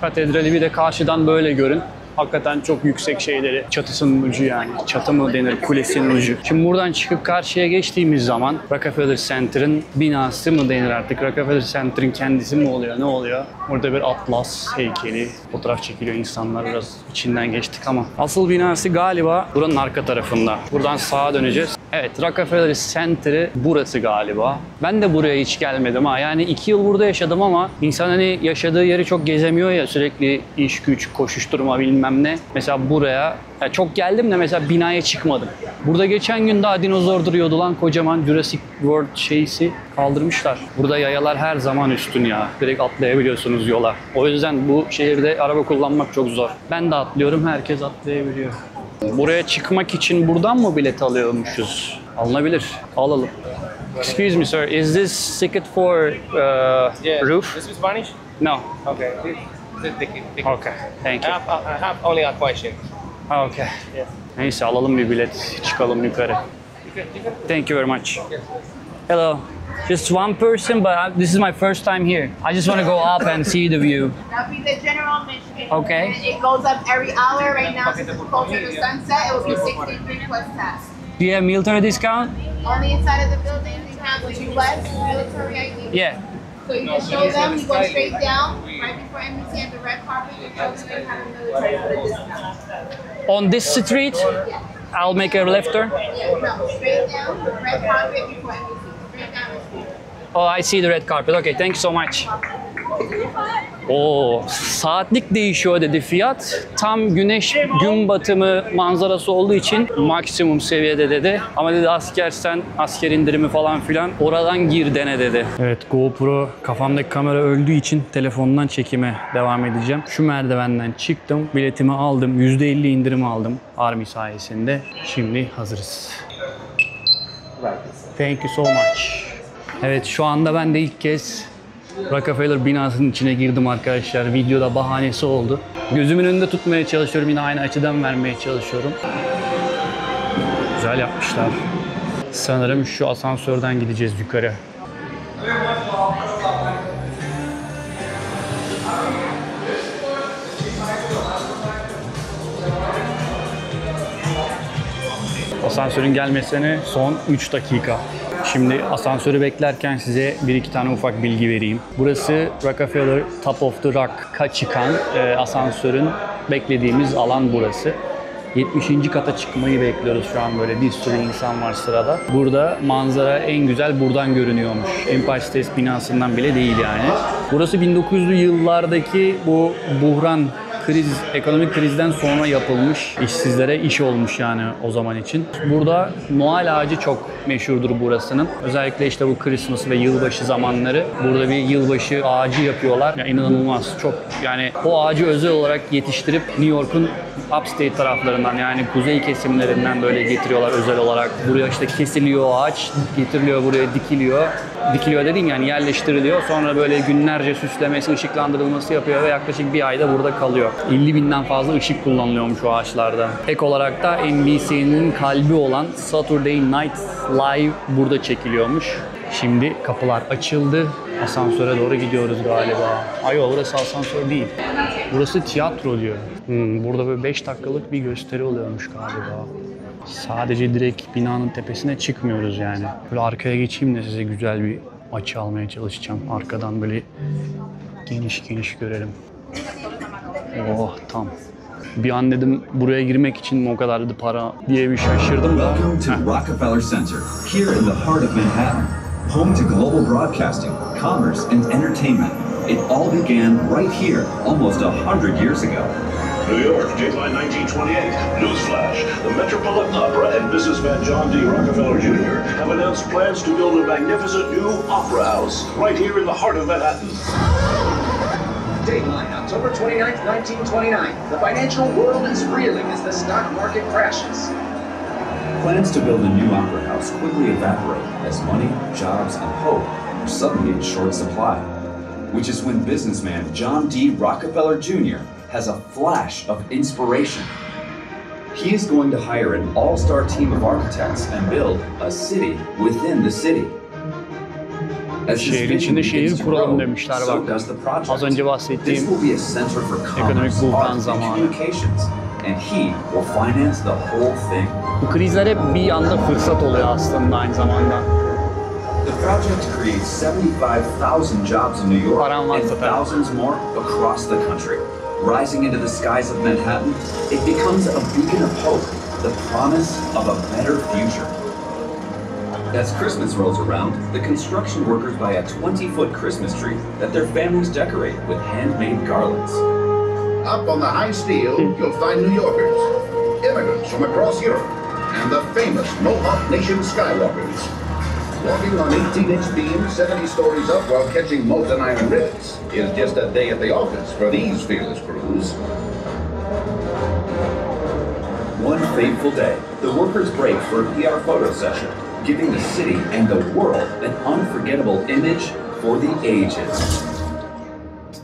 Katedrali bir de karşıdan böyle görün. Hakikaten çok yüksek şeyleri. Çatısının ucu yani. Çatı mı denir? Kulesinin ucu. Şimdi buradan çıkıp karşıya geçtiğimiz zaman Rockefeller Center'ın binası mı denir artık? Rockefeller Center'ın kendisi mi oluyor? Ne oluyor? Burada bir Atlas heykeli. Fotoğraf çekiliyor insanlar. Biraz içinden geçtik ama. Asıl binası galiba buranın arka tarafında. Buradan sağa döneceğiz. Evet, Rockefeller Center'ı burası galiba. Ben de buraya hiç gelmedim ha. Yani 2 yıl burada yaşadım ama insan hani yaşadığı yeri çok gezemiyor ya. Sürekli iş güç, koşuşturma bilmem ne. Mesela buraya çok geldim de mesela binaya çıkmadım. Burada geçen gün daha dinozor duruyordu lan, kocaman Jurassic World şeysi kaldırmışlar. Burada yayalar her zaman üstün ya. Direkt atlayabiliyorsunuz yola. O yüzden bu şehirde araba kullanmak çok zor. Ben de atlıyorum, herkes atlayabiliyor. Buraya çıkmak için buradan mı bilet alıyormuşuz? Alınabilir. Alalım. Excuse me sir, is this ticket for roof? This is Spanish? No. Okay. This is the ticket. Okay, thank you. I have only a question. Okay. Neyse alalım bir bilet, çıkalım yukarı. Thank you very much. Hello. Just one person, but this is my first time here. I just want to go up and see the view. That'll be the general admission. Okay. And it goes up every hour. Right now, since it's closer to sunset, it will be 63 plus tax. Do you have military discount? Only inside of the building, we have the U.S. military ID. Yeah. So you just show them, you go straight down, right before NBC at the red carpet, you show them they have a military for the discount. On this street, I'll make a left turn. Yeah, no, straight down, red carpet before NBC. Straight down the street. Oh, I see the red carpet. Okay, thank you so much. Oo, saatlik değişiyor dedi fiyat. Tam güneş gün batımı manzarası olduğu için maksimum seviyede dedi. Ama dedi askersen asker indirimi falan filan oradan gir dene dedi. Evet, GoPro kafamdaki kamera öldüğü için telefondan çekime devam edeceğim. Şu merdivenden çıktım, biletimi aldım, %50 indirim aldım Army sayesinde. Şimdi hazırız. Thank you so much. Evet, şu anda ben de ilk kez Rockefeller binasının içine girdim arkadaşlar. Videoda bahanesi oldu. Gözümün önünde tutmaya çalışıyorum. Yine aynı açıdan vermeye çalışıyorum. Güzel yapmışlar. Sanırım şu asansörden gideceğiz yukarı. Asansörün gelmesine son 3 dakika. Şimdi asansörü beklerken size bir iki tane ufak bilgi vereyim. Burası Rockefeller Top of the Rock'a çıkan asansörün beklediğimiz alan burası. 70. kata çıkmayı bekliyoruz şu an, böyle bir sürü insan var sırada. Burada manzara en güzel buradan görünüyormuş. Empire State binasından bile değil yani. Burası 1900'lü yıllardaki bu buhran, ekonomik krizden sonra yapılmış, işsizlere iş olmuş yani o zaman için. Burada Noel ağacı çok meşhurdur burasının. Özellikle işte bu Christmas ve yılbaşı zamanları burada bir yılbaşı ağacı yapıyorlar. Yani inanılmaz çok, yani o ağacı özel olarak yetiştirip New York'un upstate taraflarından, yani kuzey kesimlerinden böyle getiriyorlar özel olarak. Buraya işte kesiliyor ağaç, getiriliyor buraya, dikiliyor. Dikiliyor dediğim yani yerleştiriliyor. Sonra böyle günlerce süslemesi, ışıklandırılması yapıyor ve yaklaşık bir ayda burada kalıyor. 50.000'den fazla ışık kullanılıyormuş o ağaçlarda. Ek olarak da NBC'nin kalbi olan Saturday Night Live burada çekiliyormuş. Şimdi kapılar açıldı. Asansöre doğru gidiyoruz galiba. Ay burası asansör değil. Burası tiyatro diyor. Burada böyle 5 dakikalık bir gösteri oluyormuş galiba. Sadece direkt binanın tepesine çıkmıyoruz yani. Böyle arkaya geçeyim de size güzel bir açı almaya çalışacağım. Arkadan böyle geniş geniş görelim. Oh tam. Bir an dedim buraya girmek için mi o kadar da para diye bir şaşırdım da. Welcome to Rockefeller Center, here in the heart of Manhattan. Home to global broadcasting, commerce, and entertainment. It all began right here, almost 100 years ago. New York, Dateline 1928. Newsflash. The Metropolitan Opera and businessman John D. Rockefeller Jr. have announced plans to build a magnificent new opera house right here in the heart of Manhattan. Dateline, October 29th, 1929. The financial world is reeling as the stock market crashes. Plans to build a new opera house quickly evaporate as money, jobs, and hope are suddenly in short supply. Which is when businessman John D. Rockefeller Jr. has a flash of inspiration. He is going to hire an all-star team of architects and build a city within the city. As this Şehrin içinde vision begins şehir to kuralım grow, demişler so bak. does the project. Az önce This bahsettiğim will be a center for ekonomik commerce, buhran art, and zamanı. communications, and he will finance the whole thing. Bu krizler hep bir anda fırsat oluyor aslında aynı zamanda. The project creates 75,000 jobs in New York Param varsa and tabii. thousands more across the country. Rising into the skies of Manhattan, it becomes a beacon of hope, the promise of a better future. As Christmas rolls around, the construction workers buy a 20-foot Christmas tree that their families decorate with handmade garlands. Up on the high steel, you'll find New Yorkers, immigrants from across Europe, and the famous Mohawk Nation Skywalkers. Walking on 18-inch beams 70 stories up while catching molten iron rivets is just a day at the office for these fearless crews. One fateful day, the workers break for a PR photo session, giving the city and the world an unforgettable image for the ages.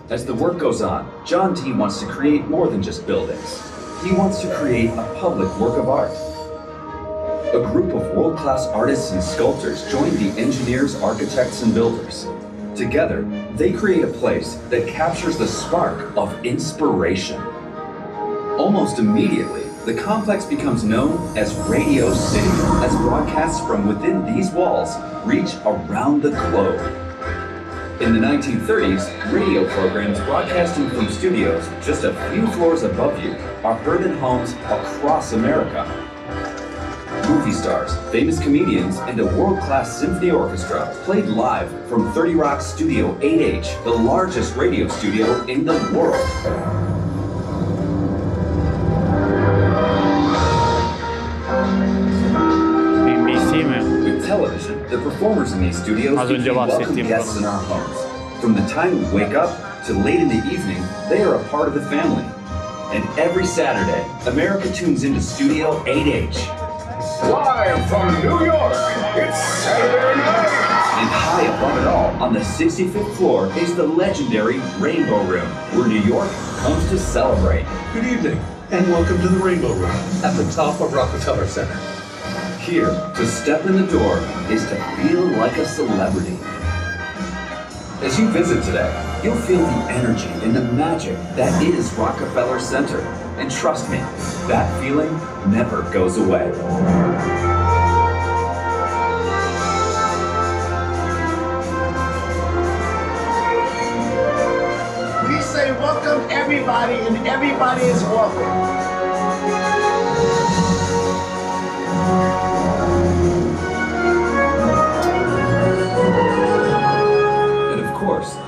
As the work goes on, John D. wants to create more than just buildings. He wants to create a public work of art. A group of world-class artists and sculptors join the engineers, architects, and builders. Together, they create a place that captures the spark of inspiration. Almost immediately, the complex becomes known as Radio City, as broadcasts from within these walls reach around the globe. In the 1930s, radio programs broadcasting from studios just a few floors above you are heard in homes across America. Movie stars, famous comedians, and a world-class symphony orchestra played live from 30 Rock's Studio 8H, the largest radio studio in the world. NBC mi? With television, the performers in these studios Az önce became welcome bahsettiğim guests in our homes. From the time we wake up to late in the evening, they are a part of the family. And every Saturday, America tunes into Studio 8H. Live from New York, it's Saturday night! And high above it all, on the 65th floor, is the legendary Rainbow Room, where New York comes to celebrate. Good evening, and welcome to the Rainbow Room at the top of Rockefeller Center. Here, to step in the door is to feel like a celebrity. As you visit today, you'll feel the energy and the magic that is Rockefeller Center. And trust me, that feeling never goes away. We say welcome everybody, and everybody is welcome.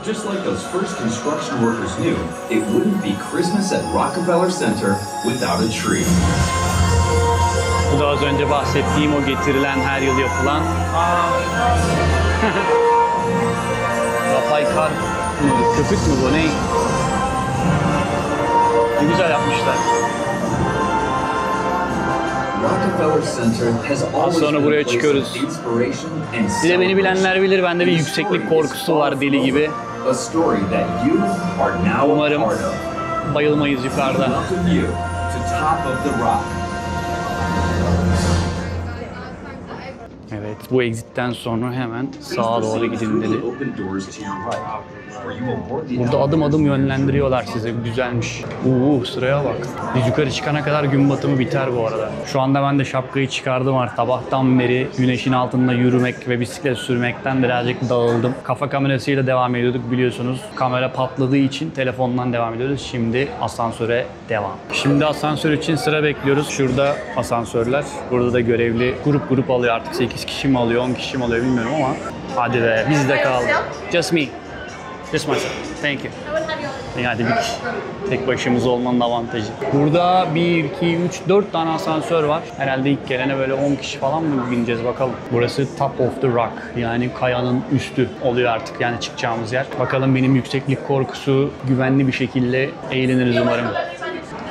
Just like those first construction workers knew, it wouldn't be Christmas at Rockefeller Center without a tree. Bu da az önce bahsettiğim o getirilen her yıl yapılan yapay kar mı? Köpük mü bu? Ne? Ne güzel yapmışlar. Az sonra buraya çıkıyoruz. Bir de beni bilenler bilir, bende bir yükseklik korkusu var deli gibi. Umarım bayılmayız yukarıda. Evet, bu exit'ten sonra hemen sağa doğru gidin dedi. Burada adım adım yönlendiriyorlar size. Güzelmiş. Sıraya bak. Biz yukarı çıkana kadar gün batımı biter bu arada. Şu anda ben de şapkayı çıkardım artık. Sabahtan beri güneşin altında yürümek ve bisiklet sürmekten birazcık dağıldım. Kafa kamerasıyla devam ediyorduk biliyorsunuz. Kamera patladığı için telefondan devam ediyoruz. Şimdi asansöre devam. Şimdi asansör için sıra bekliyoruz. Şurada asansörler. Burada da görevli grup grup alıyor artık. 8 kişi mi alıyor, 10 kişi mi alıyor bilmiyorum ama hadi be bizde kaldı. Just me. Just myself. Thank you. Yani tek başımıza olmanın avantajı. Burada 1, 2, 3, 4 tane asansör var. Herhalde ilk gelene böyle 10 kişi falan mı bineceğiz bakalım. Burası Top of the Rock. Yani kayanın üstü oluyor artık yani çıkacağımız yer. Bakalım benim yükseklik korkusu güvenli bir şekilde eğleniriz umarım.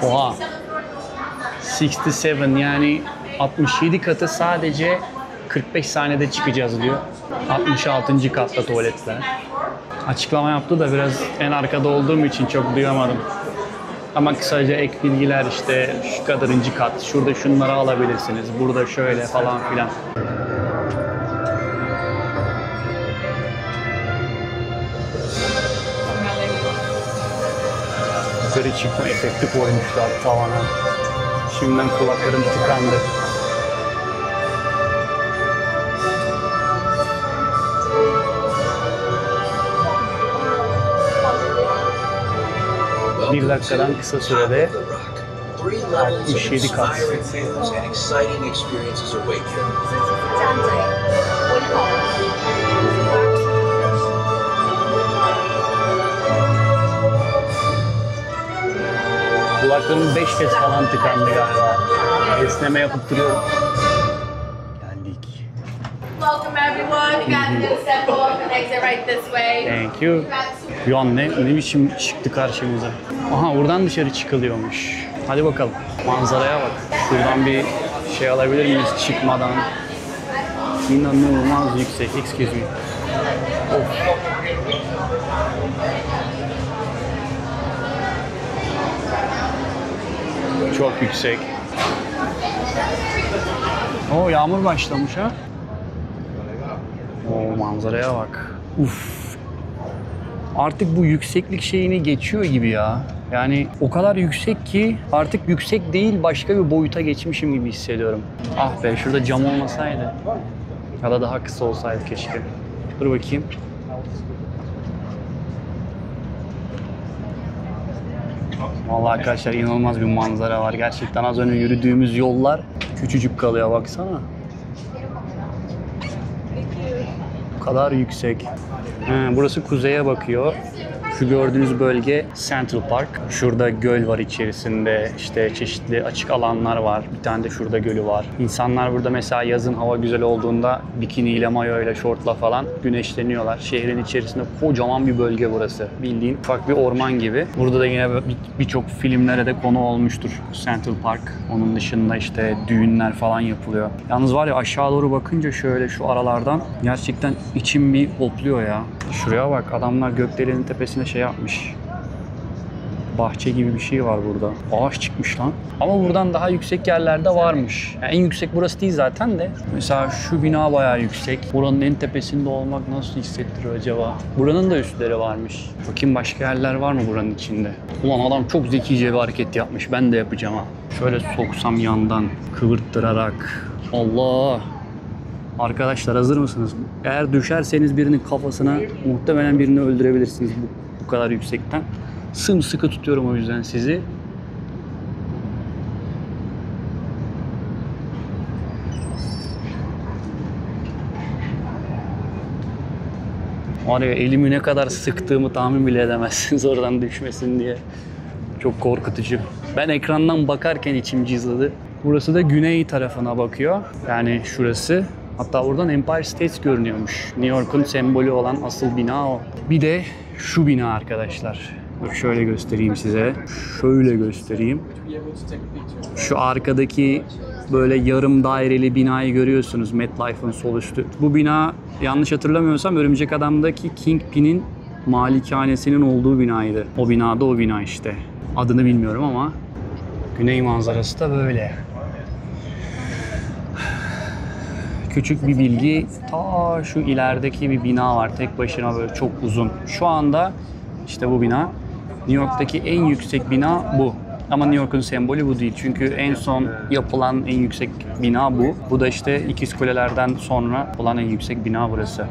Oha. 67 yani 67 katı sadece 45 saniyede çıkacağız diyor. 66. katta tuvaletler. Açıklama yaptı da biraz en arkada olduğum için çok duyamadım. Ama kısaca ek bilgiler işte şu kadarıncı kat, şurada şunları alabilirsiniz, burada şöyle falan filan. yukarı çıkma efekti koymuşlar tavana. Şimdiden kulaklarım tıkandı. Bir dakikadan kısa sürede 67 kat. Kulaklarım 5 kez falan tıkandı galiba. Esneme yapıp duruyorum. Geldik. Welcome everyone. You guys can step off and exit right this way. Thank you. Bir an ne biçim çıktı karşımıza. Aha buradan dışarı çıkılıyormuş. Hadi bakalım. Manzaraya bak. Şuradan bir şey alabilir miyiz çıkmadan? İnanılmaz yüksek. Excuse me. Of. Çok yüksek. Oo yağmur başlamış ha. Oo manzaraya bak. Uf. Artık bu yükseklik şeyini geçiyor gibi ya. Yani o kadar yüksek ki artık yüksek değil başka bir boyuta geçmişim gibi hissediyorum. Ah be şurada cam olmasaydı. Ya da daha kısa olsaydı keşke. Dur bakayım. Vallahi arkadaşlar inanılmaz bir manzara var. Gerçekten az önce yürüdüğümüz yollar küçücük kalıyor baksana. Bu kadar yüksek. Burası kuzeye bakıyor. Şu gördüğünüz bölge Central Park. Şurada göl var içerisinde. İşte çeşitli açık alanlar var. Bir tane de şurada gölü var. İnsanlar burada mesela yazın hava güzel olduğunda bikiniyle, mayoyla, şortla falan güneşleniyorlar. Şehrin içerisinde kocaman bir bölge burası. Bildiğin ufak bir orman gibi. Burada da yine birçok filmlere de konu olmuştur Central Park. Onun dışında işte düğünler falan yapılıyor. Yalnız var ya aşağı doğru bakınca şöyle şu aralardan gerçekten içim bir hopluyor ya. Şuraya bak adamlar gökdelenin tepesine şey yapmış. Bahçe gibi bir şey var burada. Ağaç çıkmış lan. Ama buradan daha yüksek yerlerde varmış. Yani en yüksek burası değil zaten de. Mesela şu bina bayağı yüksek. Buranın en tepesinde olmak nasıl hissettiriyor acaba? Buranın da üstleri varmış. Bakayım başka yerler var mı buranın içinde? Ulan adam çok zekice bir hareket yapmış. Ben de yapacağım ha. Şöyle soksam yandan kıvırttırarak. Allah! Arkadaşlar hazır mısınız? Eğer düşerseniz birinin kafasına muhtemelen birini öldürebilirsiniz bu kadar yüksekten. Sımsıkı tutuyorum o yüzden sizi. Var ya elimi ne kadar sıktığımı tahmin bile edemezsiniz oradan düşmesin diye. Çok korkutucu. Ben ekrandan bakarken içim cızladı. Burası da güney tarafına bakıyor. Yani şurası. Hatta buradan Empire State görünüyormuş. New York'un sembolü olan asıl bina o. Bir de şu bina arkadaşlar. Dur şöyle göstereyim size. Şöyle göstereyim. Şu arkadaki böyle yarım daireli binayı görüyorsunuz. MetLife'ın sol üstü. Bu bina yanlış hatırlamıyorsam Örümcek Adam'daki Kingpin'in malikanesinin olduğu binaydı. O binada o bina işte. Adını bilmiyorum ama güney manzarası da böyle. Küçük bir bilgi, ta şu ilerideki bir bina var tek başına böyle çok uzun. Şu anda işte bu bina, New York'taki en yüksek bina bu. Ama New York'un sembolü bu değil çünkü en son yapılan en yüksek bina bu. Bu da işte İkiz Kuleler'den sonra olan en yüksek bina burası.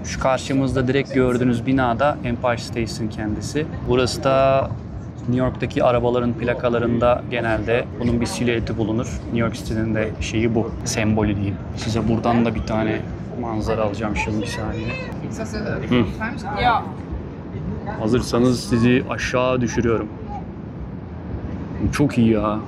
Şu karşımızda direkt gördüğünüz bina da Empire State'in kendisi. Burası da New York'taki arabaların plakalarında genelde bunun bir silüeti bulunur. New York City'nin de şeyi bu, sembolü diyeyim. Size buradan da bir tane manzara alacağım şimdi bir saniye. Hazırsanız sizi aşağı düşürüyorum. Çok iyi ya.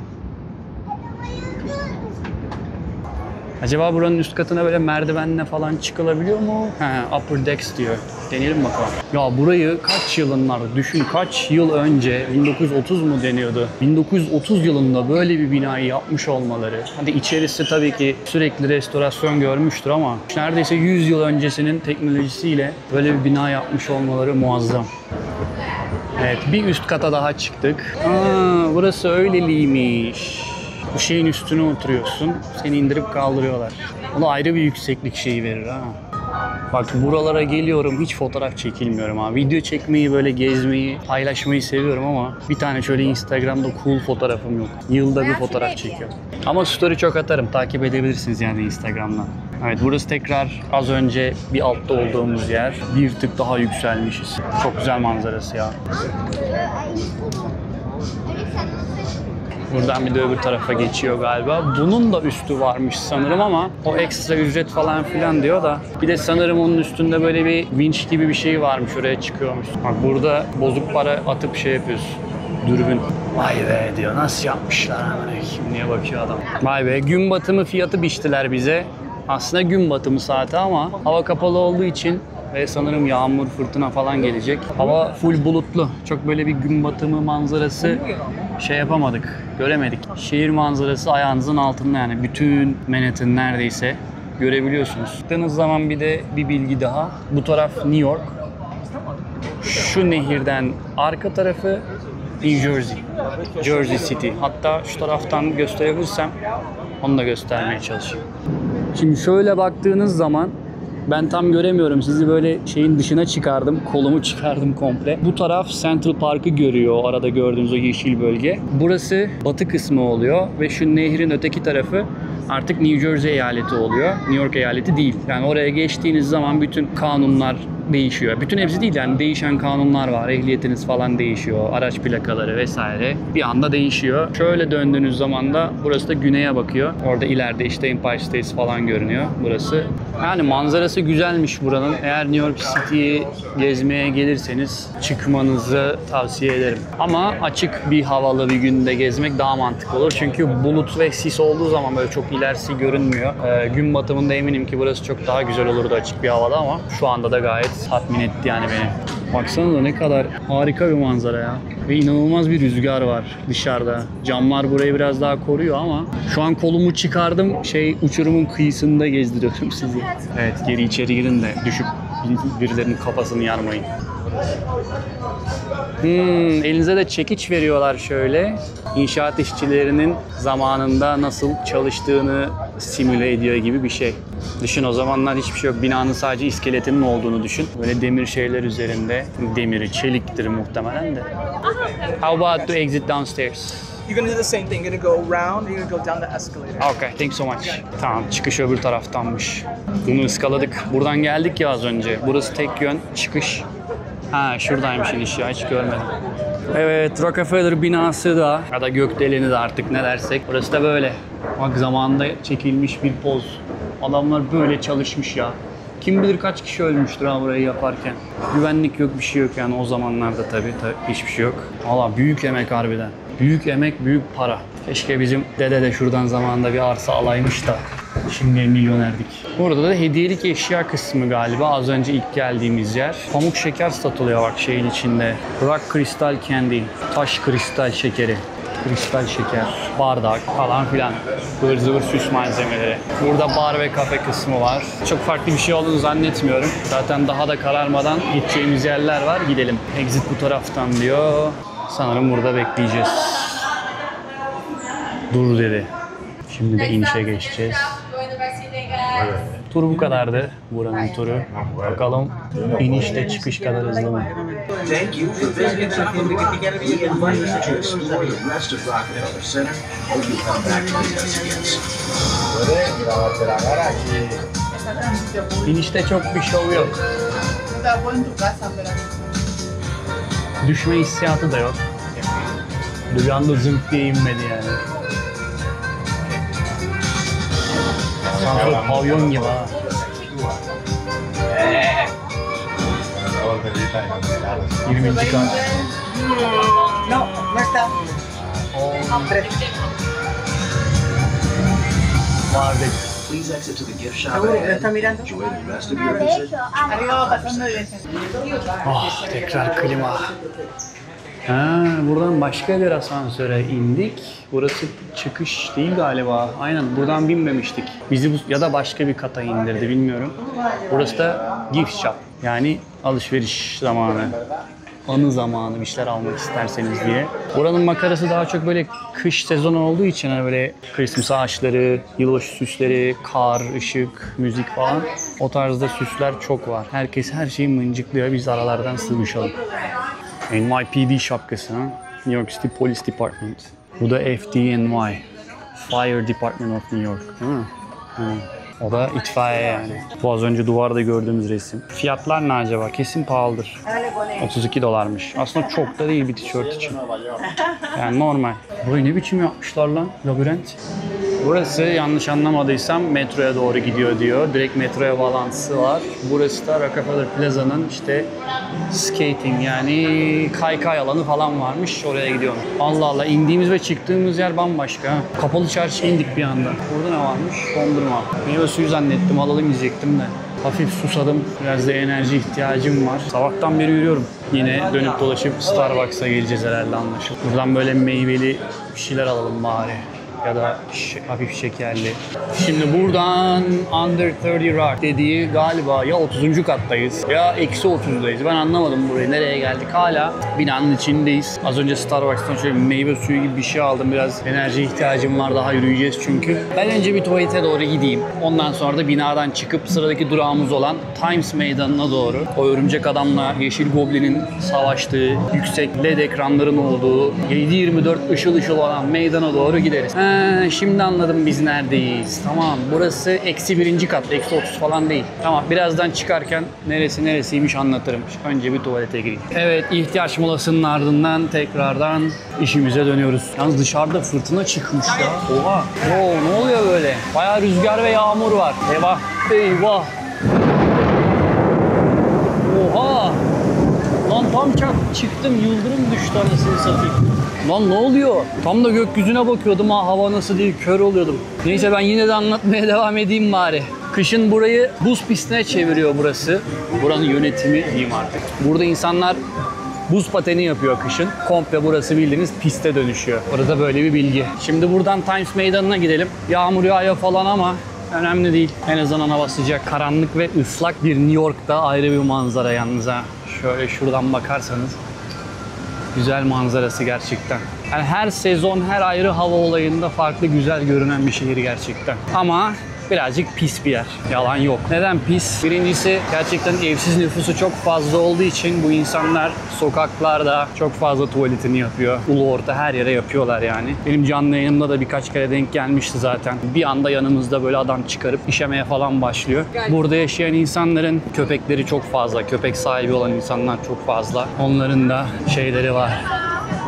Acaba buranın üst katına böyle merdivenle falan çıkılabiliyor mu? He, upper decks diyor. Deneyelim bakalım. Ya burayı kaç yılınlar düşün, kaç yıl önce 1930 mu deniyordu? 1930 yılında böyle bir binayı yapmış olmaları. Hadi içerisi tabii ki sürekli restorasyon görmüştür ama neredeyse 100 yıl öncesinin teknolojisiyle böyle bir bina yapmış olmaları muazzam. Evet, bir üst kata daha çıktık. Burası öyleliymiş. Bu şeyin üstüne oturuyorsun, seni indirip kaldırıyorlar. O da ayrı bir yükseklik şeyi verir ha. Bak buralara geliyorum, hiç fotoğraf çekilmiyorum abi. Video çekmeyi, böyle gezmeyi, paylaşmayı seviyorum ama bir tane şöyle Instagram'da cool fotoğrafım yok. Yılda bir fotoğraf çekiyorum. Ama story çok atarım, takip edebilirsiniz yani Instagram'dan. Evet, burası tekrar az önce bir altta olduğumuz yer. Bir tık daha yükselmişiz. Çok güzel manzarası ya. Buradan bir de öbür tarafa geçiyor galiba. Bunun da üstü varmış sanırım ama o ekstra ücret falan filan diyor da. Bir de sanırım onun üstünde böyle bir vinç gibi bir şey varmış, oraya çıkıyormuş. Bak burada bozuk para atıp şey yapıyorsun. Dürbün. Vay be diyor, nasıl yapmışlar hemen. Kimliğe bakıyor adam. Vay be, gün batımı fiyatı biçtiler bize. Aslında gün batımı saati ama hava kapalı olduğu için ve sanırım yağmur, fırtına falan gelecek. Hava full bulutlu. Çok böyle bir gün batımı manzarası şey yapamadık, göremedik. Şehir manzarası ayağınızın altında yani. Bütün Manhattan neredeyse görebiliyorsunuz. Baktığınız zaman bir de bir bilgi daha. Bu taraf New York. Şu nehirden arka tarafı New Jersey. Jersey City. Hatta şu taraftan gösterebilirsem onu da göstermeye çalışayım. Şimdi şöyle baktığınız zaman ben tam göremiyorum. Sizi böyle şeyin dışına çıkardım. Kolumu çıkardım komple. Bu taraf Central Park'ı görüyor. O arada gördüğünüz o yeşil bölge. Burası batı kısmı oluyor. Ve şu nehrin öteki tarafı artık New Jersey eyaleti oluyor. New York eyaleti değil. Yani oraya geçtiğiniz zaman bütün kanunlar değişiyor. Bütün hepsi değil yani, değişen kanunlar var. Ehliyetiniz falan değişiyor. Araç plakaları vesaire. Bir anda değişiyor. Şöyle döndüğünüz zaman da burası da güneye bakıyor. Orada ileride işte Empire State falan görünüyor burası. Yani manzarası güzelmiş buranın. Eğer New York City'yi gezmeye gelirseniz çıkmanızı tavsiye ederim. Ama açık bir havalı bir günde gezmek daha mantıklı olur. Çünkü bulut ve sis olduğu zaman böyle çok ilerisi görünmüyor. Gün batımında eminim ki burası çok daha güzel olurdu açık bir havada ama şu anda da gayet tatmin etti yani beni. Baksanıza ne kadar harika bir manzara ya. Ve inanılmaz bir rüzgar var dışarıda. Camlar burayı biraz daha koruyor ama şu an kolumu çıkardım. Uçurumun kıyısında gezdiriyorum sizi. Evet, geri içeri girin de düşüp birilerinin kafasını yarmayın. Elinize de çekiç veriyorlar şöyle. İnşaat işçilerinin zamanında nasıl çalıştığını simüle ediyor gibi bir şey. Düşün, o zamanlar hiçbir şey yok. Binanın sadece iskeletinin olduğunu düşün. Böyle demir şeyler üzerinde. Demiri, çeliktir muhtemelen de. How about to exit downstairs? You're gonna do the same thing. You're gonna go around. You're gonna go down the escalator. Okay, thank you so much. Tamam, çıkış öbür taraftanmış. Bunu ıskaladık. Buradan geldik ya az önce. Burası tek yön, çıkış. Ha, şuradaymış iniş ya, hiç görmedim. Evet, Rockefeller binası da ya da gökdeleni de artık ne dersek. Burası da böyle. Bak, zamanında çekilmiş bir poz. Adamlar böyle çalışmış ya. Kim bilir kaç kişi ölmüştür ha burayı yaparken. Güvenlik yok, bir şey yok yani o zamanlarda tabii hiçbir şey yok. Valla büyük emek harbiden. Büyük emek, büyük para. Keşke bizim dede de şuradan zamanında bir arsa alaymış da şimdi milyonerdik. Burada da hediyelik eşya kısmı galiba, az önce ilk geldiğimiz yer. Pamuk şeker satılıyor bak şeyin içinde. Rock Crystal Candy, taş kristal şekeri. Kristal şeker, bardak falan filan. Zıvır zıvır süs malzemeleri. Burada bar ve kafe kısmı var. Çok farklı bir şey olduğunu zannetmiyorum. Zaten daha da kararmadan gideceğimiz yerler var. Gidelim. Exit bu taraftan diyor. Sanırım burada bekleyeceğiz. Dur dedi. Şimdi de inişe geçeceğiz. Tur bu kadardı. Buranın turu. Bakalım inişte çıkış kadar hızlı mı? Thank you for visiting the We invite you to explore the rest of Rockefeller Center or you come back to visit us again. İnişte çok bir şov yok. Düşme hissiyatı da yok. Bir anda zınk diye inmedi yani. Sanki pavyon gibi ha. Yirminci kat. No, no está. Vardık. Please exit to the gift shop Seguro, ¿lo ahead. está mirando? Enjoy the rest of your visit. Arriba va pasando y descende. Ah, tekrar klima. Ha, buradan başka bir asansöre indik. Burası çıkış değil galiba. Aynen, buradan binmemiştik. Bizi ya da başka bir kata indirdi, bilmiyorum. Burası da gift shop. Yani alışveriş zamanı. anı zamanı bir şeyler almak isterseniz diye. Buranın makarası daha çok böyle kış sezonu olduğu için hani böyle Christmas ağaçları, yılbaşı süsleri, kar, ışık, müzik falan. O tarzda süsler çok var. Herkes her şeyi mıncıklıyor. Biz aralardan sıvışalım. NYPD şapkası ha. New York City Police Department. Bu da FDNY. Fire Department of New York. Değil mi? Hı. O da itfaiye yani. Bu az önce duvarda gördüğümüz resim. Fiyatlar ne acaba? Kesin pahalıdır. $32. Aslında çok da değil bir tişört için. Yani normal. Burayı ne biçim yapmışlar lan? Labirent. Burası yanlış anlamadıysam metroya doğru gidiyor diyor. Direkt metroya bağlantısı var. Burası da Rockefeller Plaza'nın işte skating yani kaykay alanı falan varmış. Oraya gidiyorum. Allah Allah, indiğimiz ve çıktığımız yer bambaşka. Kapalı çarşıya indik bir anda. Burada ne varmış? Dondurma. Meyve suyu zannettim, alalım diyecektim de. Hafif susadım. Biraz da enerji ihtiyacım var. Sabahtan beri yürüyorum. Yine dönüp dolaşıp Starbucks'a geleceğiz herhalde anlaşılt. Buradan böyle meyveli bir şeyler alalım bari. Ya da hafif şekerli. Şimdi buradan Under 30 Rock dediği galiba ya 30. kattayız ya -30'dayız. Ben anlamadım burayı. Nereye geldik? Hala binanın içindeyiz. Az önce Starbucks'tan şöyle meyve suyu gibi bir şey aldım. Biraz enerji ihtiyacım var. Daha yürüyeceğiz çünkü. Ben önce bir tuvalete doğru gideyim. Ondan sonra da binadan çıkıp sıradaki durağımız olan Times Meydanı'na doğru. O örümcek adamla Yeşil Goblin'in savaştığı, yüksek LED ekranların olduğu, 7/24 ışıl ışıl olan meydana doğru gideriz. Şimdi anladım biz neredeyiz. Tamam, burası -1. kat, -30 falan değil. Tamam, birazdan çıkarken neresiymiş anlatırım. Önce bir tuvalete gireyim. Evet, ihtiyaç molasının ardından tekrardan işimize dönüyoruz. Yalnız dışarıda fırtına çıkmış ya. Oha. Ne oluyor böyle? Bayağı rüzgar ve yağmur var. Eyvah. Eyvah. Oha. Lan tam çıktım, yıldırım düştü anasını satayım. Lan ne oluyor? Tam da gökyüzüne bakıyordum ha, hava nasıl değil, kör oluyordum. Neyse ben yine de anlatmaya devam edeyim bari. Kışın burayı buz pistine çeviriyor burası. Buranın yönetimi diyeyim artık. Burada insanlar buz pateni yapıyor kışın. Komple burası bildiğiniz piste dönüşüyor. Burada böyle bir bilgi. Şimdi buradan Times Meydanı'na gidelim. Yağmur yağıyor falan ama önemli değil. En azından hava sıcak, karanlık ve ıslak bir New York'ta ayrı bir manzara yalnız ha. Şöyle şuradan bakarsanız güzel manzarası gerçekten. Yani her sezon, her ayrı hava olayında farklı güzel görünen bir şehir gerçekten. Ama birazcık pis bir yer. Yalan yok. Neden pis? Birincisi gerçekten evsiz nüfusu çok fazla olduğu için bu insanlar sokaklarda çok fazla tuvaletini yapıyor. Ulu orta her yere yapıyorlar yani. Benim canlı yayınımda da birkaç kere denk gelmişti zaten. Bir anda yanımızda böyle adam çıkarıp işemeye falan başlıyor. Burada yaşayan insanların köpekleri çok fazla. Köpek sahibi olan insanlar çok fazla. Onların da şeyleri var.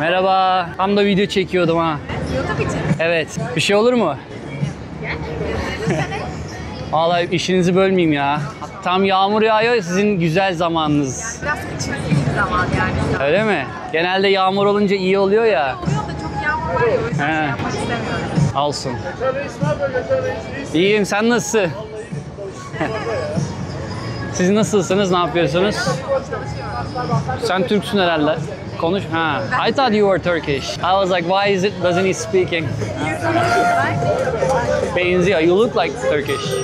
Merhaba. Tam da video çekiyordum ha. YouTube için. Evet. Bir şey olur mu? Vallahi işinizi bölmeyeyim ya. Tam yağmur yağıyor, sizin güzel zamanınız. Biraz içmek bir zaman yani. Öyle mi? Genelde yağmur olunca iyi oluyor ya. Oluyor da çok yağmur var ya, o yüzden He. yapmak istemiyorum. Alsın. İyiyim, sen nasılsın? Siz nasılsınız, ne yapıyorsunuz? Sen Türksün herhalde. Konuş. Ha. I thought you were Turkish. I was like, why doesn't he speaking? Benziyor. You look like Turkish.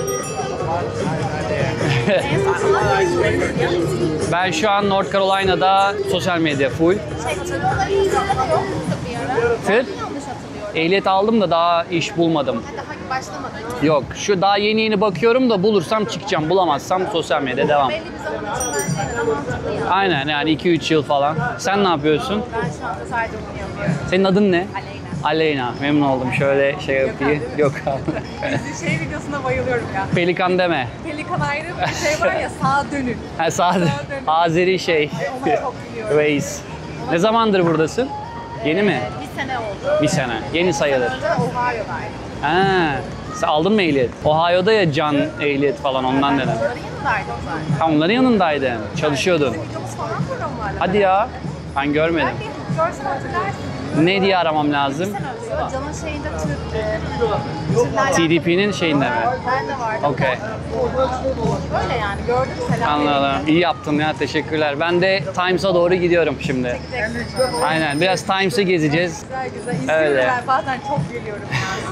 Ben şu an North Carolina'da sosyal medya full. Tır? Ehliyet aldım da daha iş bulmadım. Daha başlamadım. Yok, şu daha yeni bakıyorum da bulursam çıkacağım. Bulamazsam sosyal medya devam. Belli bir zaman için bence daha mantıklı ya. Aynen yani 2-3 yıl falan. Sen ne yapıyorsun? Ben şu anda sadece onu yapıyorum. Senin adın ne? Aleyna. Aleyna. Memnun oldum. Şöyle şey yapayım. Yok abi. Şey videosuna bayılıyorum ya. Pelikan deme. Pelikan ayrı bir şey var ya, sağa dönün. Ha, sade. Azeri şey. Onu çok biliyorum. Reis. Ne zamandır buradasın? Yeni mi? Bir sene oldu. Bir sene. Yeni sayılır. Önce Ohio'daydım. Ha. Sen aldın mı ehliyet? Ohio'da ya can ehliyet falan ondan dedim. Onların yanındaydım zaten. Ha, onların yanındaydın. Çalışıyordun. Videomuz falan var onlarla. Hadi ya. Ben görmedim. Bir görsem hatırlarsın. Ne diye aramam lazım? Can'ın şeyinde TDP'nin şeyinde mi? Ben de vardım. Okey. Böyle yani gördüm, selam Anladım. İyi yaptın ya. Teşekkürler. Ben de Times'a doğru gidiyorum şimdi. Aynen. Biraz Times'ı gezeceğiz. Güzel güzel. İzliyorum Öyle. ben bazen çok gülüyorum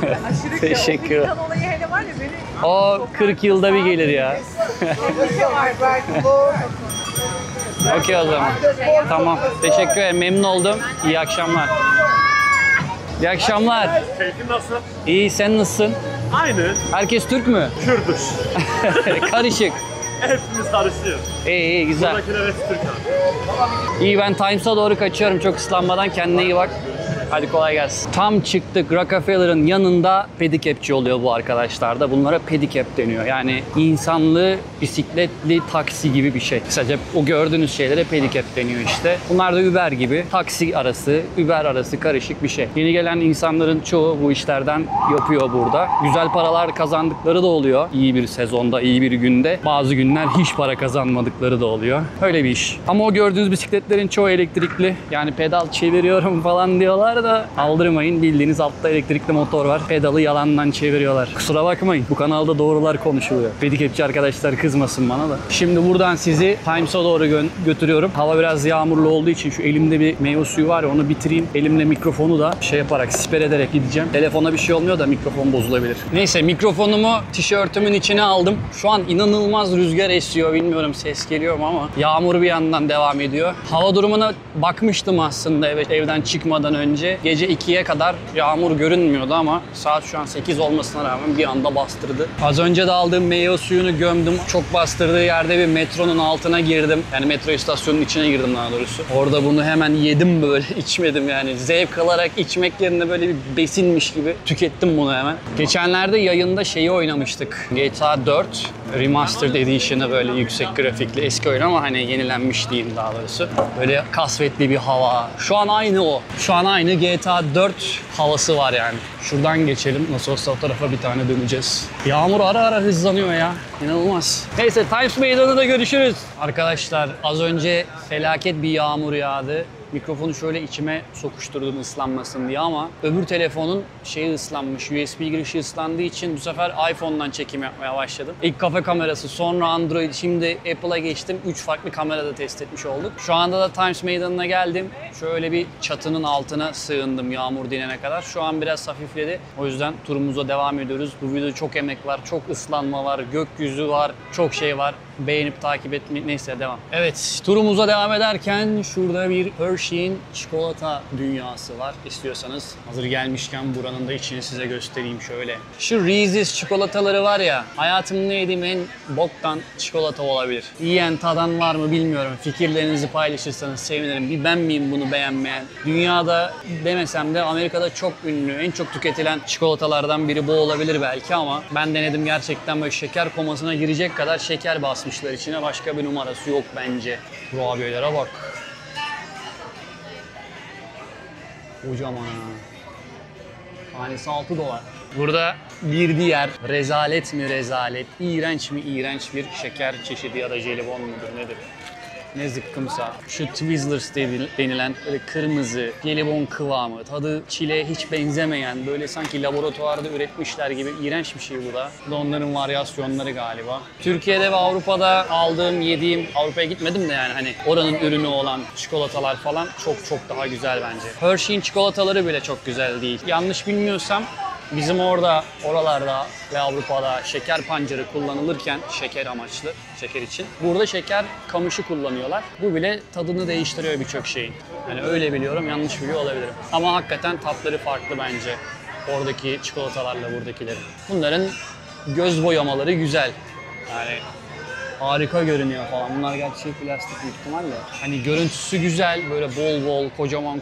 yani. Aşırı Teşekkür. O Pelikan olayı hele var ya, beni O 40 yılda bir gelir ya. Okey o zaman. Tamam. Teşekkür ederim. Memnun oldum. İyi akşamlar. İyi akşamlar. Keyfin nasıl? İyi, sen nasılsın? Aynı. Herkes Türk mü? Kürdüş. Karışık. Hepimiz karışıyoruz. İyi güzel. Buradakiler hepsi Türk abi. İyi, ben Times'a doğru kaçıyorum çok ıslanmadan. Kendine iyi bak. Hadi kolay gelsin. Tam çıktık, Rockefeller'ın yanında pedikepçi oluyor bu arkadaşlar da. Bunlara pedikep deniyor. Yani insanlı, bisikletli taksi gibi bir şey. Kısaca o gördüğünüz şeylere pedikep deniyor işte. Bunlar da Uber gibi. Taksi arası, Uber arası karışık bir şey. Yeni gelen insanların çoğu bu işlerden yapıyor burada. Güzel paralar kazandıkları da oluyor. İyi bir sezonda, iyi bir günde. Bazı günler hiç para kazanmadıkları da oluyor. Öyle bir iş. Ama o gördüğünüz bisikletlerin çoğu elektrikli. Yani pedal çeviriyorum falan diyorlar da aldırmayın, bildiğiniz altta elektrikli motor var. Pedalı yalandan çeviriyorlar. Kusura bakmayın, bu kanalda doğrular konuşuluyor. Pedikepçi arkadaşlar kızmasın bana da. Şimdi buradan sizi Times'a doğru götürüyorum. Hava biraz yağmurlu olduğu için şu elimde bir meyve suyu var ya, onu bitireyim. Elimle mikrofonu da şey yaparak, siper ederek gideceğim. Telefona bir şey olmuyor da mikrofon bozulabilir. Neyse, mikrofonumu tişörtümün içine aldım. Şu an inanılmaz rüzgar esiyor. Bilmiyorum ses geliyor mu ama yağmur bir yandan devam ediyor. Hava durumuna bakmıştım aslında evden çıkmadan önce. Gece 2'ye kadar yağmur görünmüyordu ama saat şu an 8 olmasına rağmen bir anda bastırdı. Az önce de aldığım meyve suyunu gömdüm. Çok bastırdığı yerde bir metronun altına girdim. Yani metro istasyonunun içine girdim daha doğrusu. Orada bunu hemen yedim, böyle içmedim yani. Zevk alarak içmek yerine böyle bir besinmiş gibi tükettim bunu hemen. Geçenlerde yayında şeyi oynamıştık. GTA 4 Remastered Edition'ı, böyle yüksek grafikli eski oyun ama hani yenilenmiş diyeyim daha doğrusu. Böyle kasvetli bir hava. Şu an aynı o. Şu an aynı GTA 4 havası var yani. Şuradan geçelim. Nasıl olsa o tarafa bir tane döneceğiz. Yağmur ara ara hızlanıyor ya. İnanılmaz. Neyse, Times Meydanı'nda görüşürüz. Arkadaşlar az önce felaket bir yağmur yağdı. Mikrofonu şöyle içime sokuşturdum ıslanmasın diye ama öbür telefonun şeyi ıslanmış. USB girişi ıslandığı için bu sefer iPhone'dan çekim yapmaya başladım. İlk kafe kamerası, sonra Android, şimdi Apple'a geçtim. 3 farklı kamerada test etmiş olduk. Şu anda da Times Meydanı'na geldim. Şöyle bir çatının altına sığındım yağmur dinene kadar. Şu an biraz hafifledi. O yüzden turumuza devam ediyoruz. Bu videoda çok emek var, çok ıslanma var, gökyüzü var, çok şey var. Beğenip takip etmeyi, neyse devam. Evet, turumuza devam ederken şurada bir Hershey'in çikolata dünyası var. İstiyorsanız hazır gelmişken buranın da içini size göstereyim şöyle. Şu Reese's çikolataları var ya, hayatımda yediğim en boktan çikolata olabilir. Yiyen, tadan var mı bilmiyorum. Fikirlerinizi paylaşırsanız sevinirim. Bir ben miyim bunu beğenmeyen? Dünyada demesem de Amerika'da çok ünlü, en çok tüketilen çikolatalardan biri bu olabilir belki ama ben denedim, gerçekten böyle şeker komasına girecek kadar şeker basmışlar içine. Başka bir numarası yok bence. Kurabiyelere bak. Kocaman ha. Tanesi $6. Burada bir diğer rezalet mi rezalet, iğrenç mi iğrenç bir şeker çeşidi ya da jelibon mudur nedir? Ne zıkkımsa. Şu Twizzlers denilen böyle kırmızı, jelibon kıvamı, tadı çileğe hiç benzemeyen, böyle sanki laboratuvarda üretmişler gibi iğrenç bir şey bu da. Bu da onların varyasyonları galiba. Türkiye'de ve Avrupa'da aldığım, yediğim, Avrupa'ya gitmedim de yani hani oranın ürünü olan çikolatalar falan çok daha güzel bence. Hershey'in çikolataları bile çok güzel değil. Yanlış bilmiyorsam bizim oralarda ve Avrupa'da şeker pancarı kullanılırken, şeker amaçlı, şeker için, burada şeker kamışı kullanıyorlar. Bu bile tadını değiştiriyor birçok şeyin. Yani öyle biliyorum, yanlış biliyor olabilirim. Ama hakikaten tatları farklı bence. Oradaki çikolatalarla buradakilerin. Bunların göz boyamaları güzel. Yani harika görünüyor falan. Bunlar gerçi plastik büyük ihtimalle. Hani görüntüsü güzel, böyle bol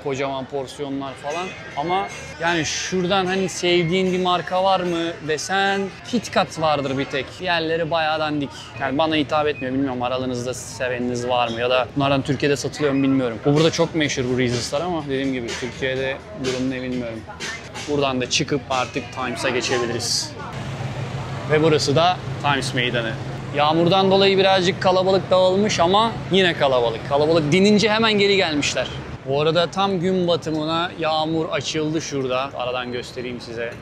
kocaman porsiyonlar falan. Ama yani şuradan hani sevdiğin bir marka var mı desen KitKat vardır bir tek. Diğerleri bayağı dandik. Yani bana hitap etmiyor, bilmiyorum aranızda seveniniz var mı ya da bunlardan Türkiye'de satılıyor mu bilmiyorum. Bu burada çok meşhur bu Reese's'lar ama dediğim gibi Türkiye'de durum ne bilmiyorum. Buradan da çıkıp artık Times'a geçebiliriz. Ve burası da Times Meydanı. Yağmurdan dolayı birazcık kalabalık dağılmış ama yine kalabalık. Kalabalık dinince hemen geri gelmişler. Bu arada tam gün batımına yağmur açıldı şurada. Aradan göstereyim size.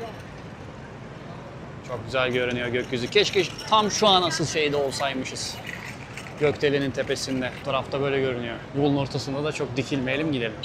Çok güzel görünüyor gökyüzü. Keşke tam şu an asıl şeyde olsaymışız. Gökdelenin tepesinde. Bu tarafta böyle görünüyor. Yolun ortasında da çok dikilmeyelim, gidelim.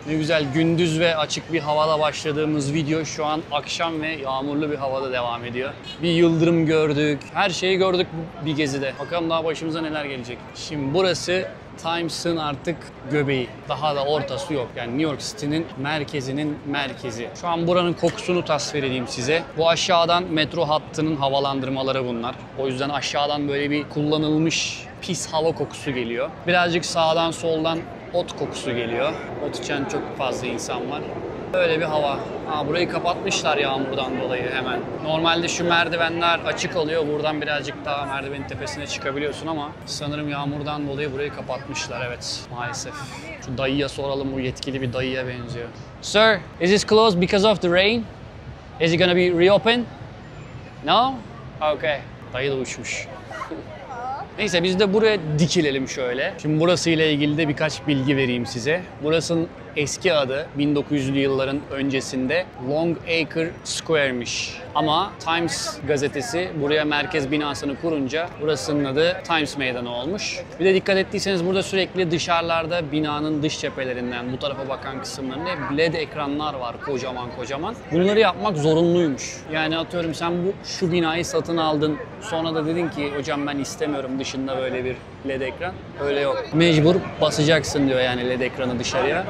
Ne güzel gündüz ve açık bir havada başladığımız video şu an akşam ve yağmurlu bir havada devam ediyor. Bir yıldırım gördük, her şeyi gördük bir gezide. Bakalım daha başımıza neler gelecek. Şimdi burası Times'ın artık göbeği. Daha da ortası yok. Yani New York City'nin merkezinin merkezi. Şu an buranın kokusunu tasvir edeyim size. Bu aşağıdan metro hattının havalandırmaları bunlar. O yüzden aşağıdan böyle bir kullanılmış pis hava kokusu geliyor. Birazcık sağdan soldan ot kokusu geliyor. Ot içen çok fazla insan var. Böyle bir hava. Burayı kapatmışlar yağmurdan dolayı hemen. Normalde şu merdivenler açık oluyor. Buradan birazcık daha merdivenin tepesine çıkabiliyorsun ama sanırım yağmurdan dolayı burayı kapatmışlar, evet maalesef. Şu dayıya soralım, bu yetkili bir dayıya benziyor. Sir, is this closed because of the rain? Is it gonna be reopened? No? Okay. Dayı da uçmuş. Neyse biz de buraya dikilelim şöyle. Şimdi burası ile ilgili de birkaç bilgi vereyim size. Burasının eski adı 1900'lü yılların öncesinde Longacre Square'miş. Ama Times gazetesi buraya merkez binasını kurunca burasının adı Times Meydanı olmuş. Bir de dikkat ettiyseniz burada sürekli dışarılarda binanın dış cephelerinden bu tarafa bakan kısımlarında hep LED ekranlar var kocaman kocaman. Bunları yapmak zorunluymuş. Yani atıyorum sen şu binayı satın aldın, sonra da dedin ki hocam ben istemiyorum dışında böyle bir LED ekran. Öyle yok. Mecbur basacaksın diyor yani LED ekranı dışarıya.